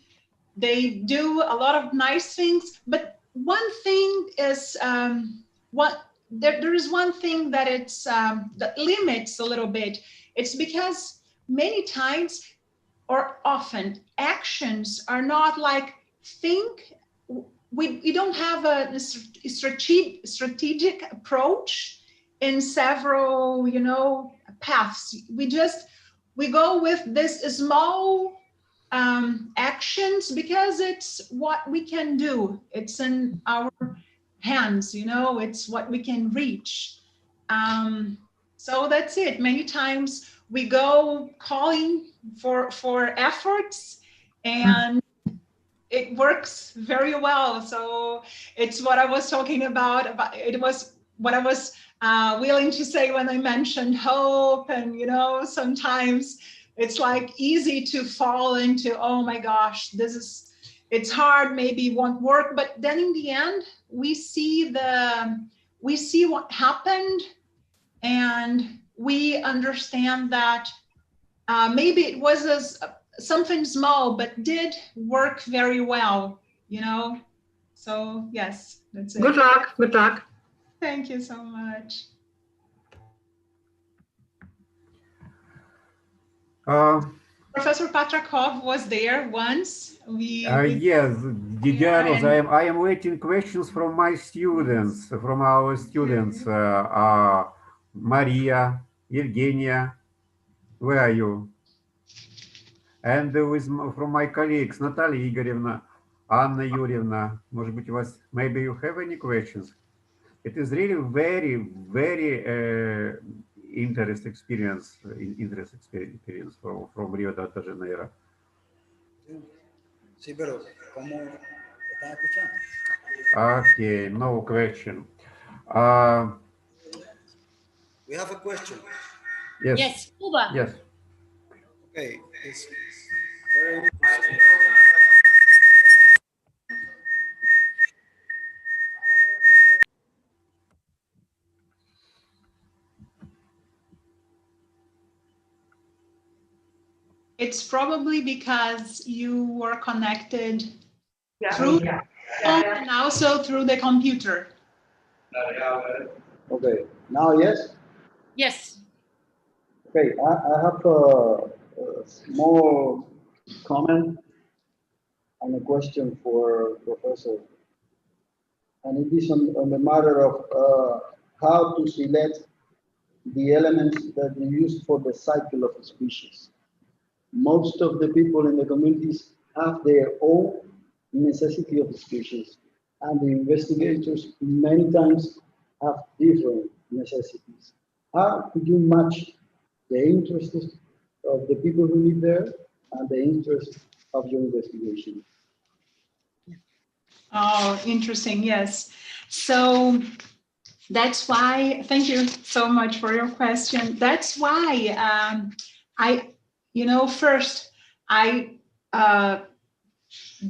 they do a lot of nice things. But one thing is there is one thing that it's that limits a little bit. It's because many times or often actions are not like we don't have a strategic approach in several, you know, paths. We go with this small actions because it's what we can do. It's in our hands, you know, it's what we can reach. So that's it. Many times we go calling for efforts and it works very well. So it's what I was talking about. It was what I was willing to say when I mentioned hope. And, you know, sometimes it's like easy to fall into, oh my gosh, it's hard, maybe it won't work. But then in the end, we see what happened and we understand that maybe it was something small, but did work very well, you know? So yes, that's it. Good luck, good luck. Thank you so much. Professor Patrakov was there once. Yes, Didianos, I am waiting questions from my students, from our students. Maria, Evgenia, where are you? And from my colleagues, Natalia Igorevna, Anna Yurievna, может быть, у вас, maybe you have any questions? It is really very, very interesting experience from Rio de Janeiro. Sí, pero ¿cómo están escuchando? Okay, no question. We have a question. Yes. Yes, Cuba. Yes. Okay, it's very interesting. It's probably because you were connected through the phone and also through the computer. Okay, now yes? Yes. Okay, I have a small comment and a question for Professor. And it is on the matter of how to select the elements that you use for the cycle of a species. Most of the people in the communities have their own necessity of the species, and the investigators many times have different necessities. How could you match the interests of the people who live there and the interests of your investigation? Oh, interesting. Yes. So that's why, thank you so much for your question. That's why first I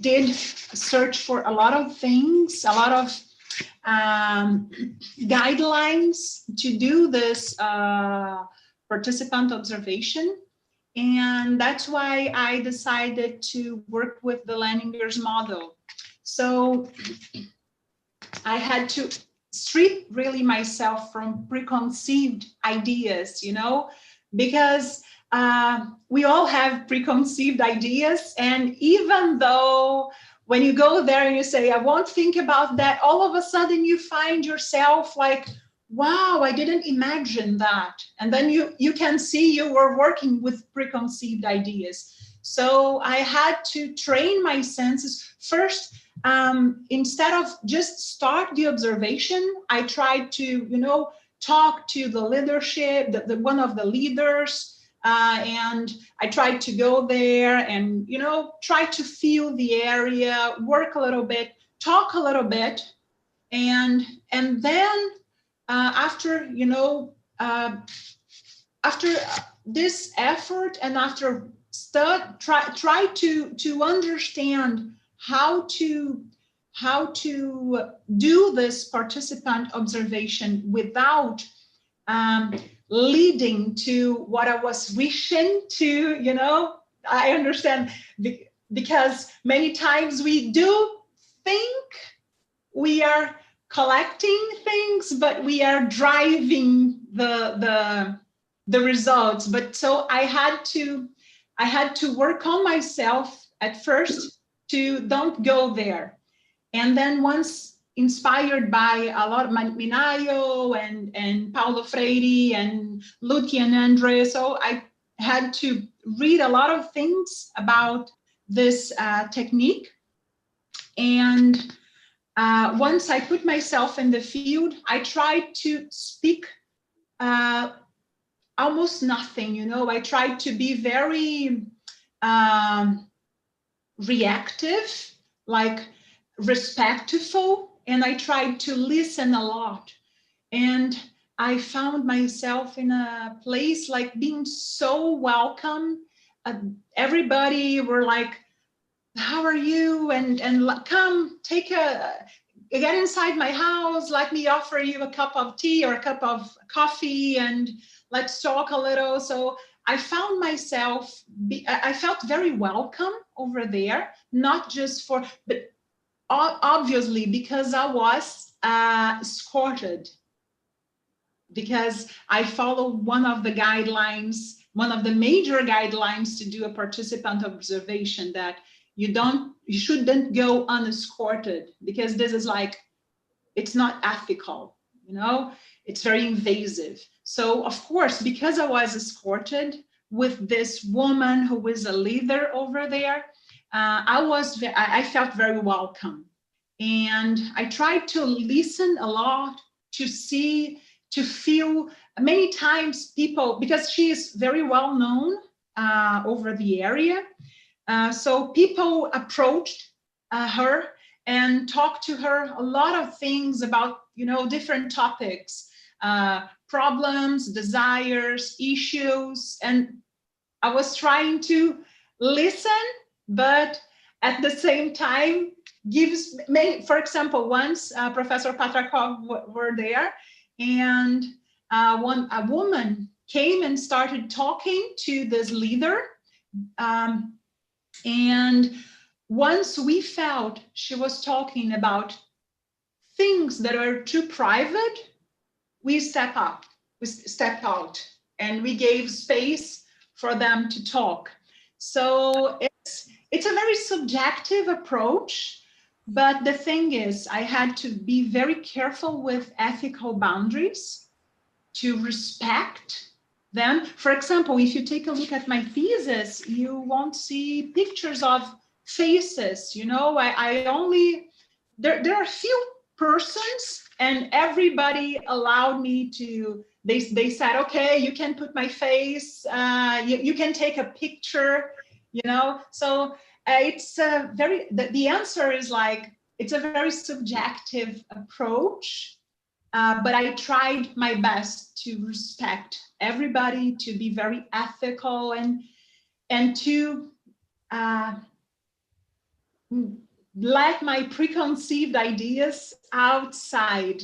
did search for a lot of things, a lot of guidelines to do this participant observation. And that's why I decided to work with the Leininger's model. So I had to strip really myself from preconceived ideas, because we all have preconceived ideas. And even though when you go there and you say, I won't think about that, all of a sudden you find yourself like, wow, I didn't imagine that. And then you can see you were working with preconceived ideas. So I had to train my senses. First, instead of just start the observation, I tried to, talk to the leadership, one of the leaders, and I tried to go there and, try to feel the area, work a little bit, talk a little bit. And then after this effort and after try to understand how to do this participant observation without leading to what I was wishing to, I understand, because many times we do think we are collecting things, but we are driving the results. But so I had to work on myself at first to don't go there. And then once inspired by a lot of Minayo and Paulo Freire and Luthi and Andre, so I had to read a lot of things about this technique. And once I put myself in the field, I tried to speak almost nothing, I tried to be very reactive, like respectful, and I tried to listen a lot. And I found myself in a place like being so welcome. Everybody were like, how are you? And come get inside my house. Let me offer you a cup of tea or a cup of coffee and let's talk a little. So I found myself, I felt very welcome over there, not just but obviously because I was escorted, because I followed one of the guidelines one of the major guidelines to do a participant observation, that you shouldn't go unescorted, because this is like, it's not ethical, you know, it's very invasive. So of course, because I was escorted with this woman who is a leader over there, I felt very welcome. And I tried to listen a lot, to see, to feel. Many times people, because she is very well known over the area, so people approached her and talked to her a lot of things about, you know, different topics, problems, desires, issues. And I was trying to listen, but at the same time gives many, for example, once Professor Patrakov were there, and a woman came and started talking to this leader. And once we felt she was talking about things that are too private, we stepped out, and we gave space for them to talk. So it's a very subjective approach, but the thing is, I had to be very careful with ethical boundaries, to respect them. For example, if you take a look at my thesis, you won't see pictures of faces. You know, I only, there are a few persons, and everybody allowed me to, they said, okay, you can put my face, you can take a picture, you know. So it's a very, the answer is like, it's a very subjective approach. But I tried my best to respect everybody, to be very ethical, and to let my preconceived ideas outside.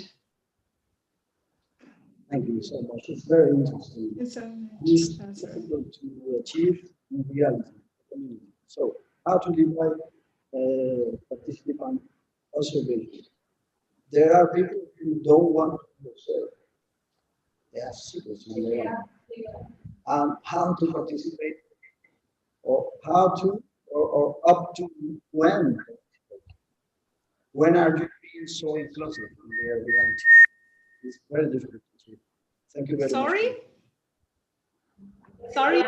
Thank you so much. It's very interesting. It's It's difficult to achieve in reality. So, how to divide participant observation? There are people who don't want to observe. They have secrets on their own. And how to participate, or how to, or up to when? When are you being so inclusive in their reality? It's very difficult to achieve. Thank you very much. Sorry?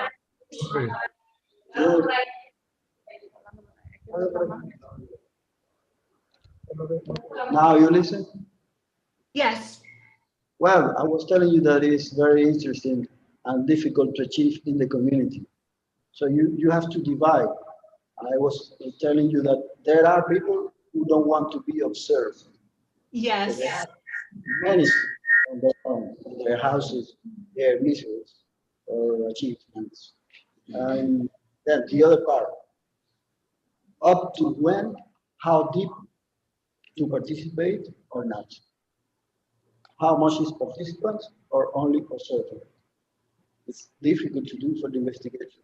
Now you listen? Yes. Well, I was telling you that it's very interesting and difficult to achieve in the community. So you have to divide. I was telling you that there are people who don't want to be observed. Yes. So many on their own, in their houses, their miseries or achievements. And then the other part, up to when, how deep to participate or not. How much is participants or only observer? It's difficult to do for the investigation.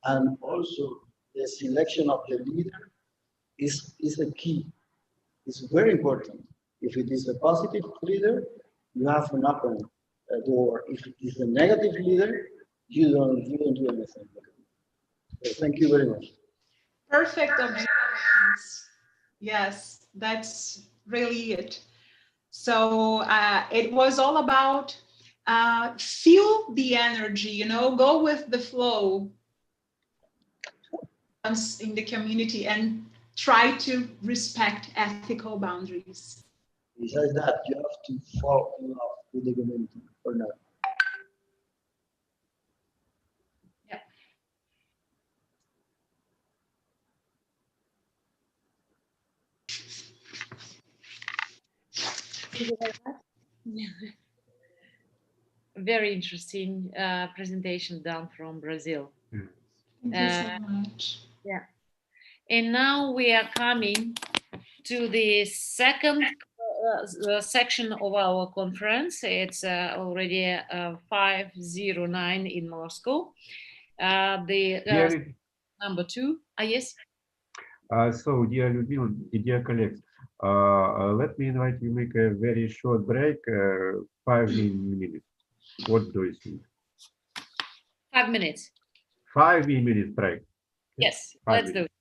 And also the selection of the leader is a key. It's very important. If it is a positive leader, you have an open door. If it is a negative leader, you don't do anything. So thank you very much. Perfect observations. Yes, that's really it. So it was all about feel the energy, you know, go with the flow in the community and try to respect ethical boundaries. Besides that, you have to fall in love with the community or not. Yeah. Very interesting presentation done from Brazil. Thank you so much. Yeah. And now we are coming to the second section of our conference. It's already 5:09 in Moscow. Number 2. Yes. So, dear Lyudmila, dear colleagues, let me invite you to make a very short break, 5 minutes. What do you think? 5 minutes. 5 minutes break. Yes, 5 let's do minutes. it.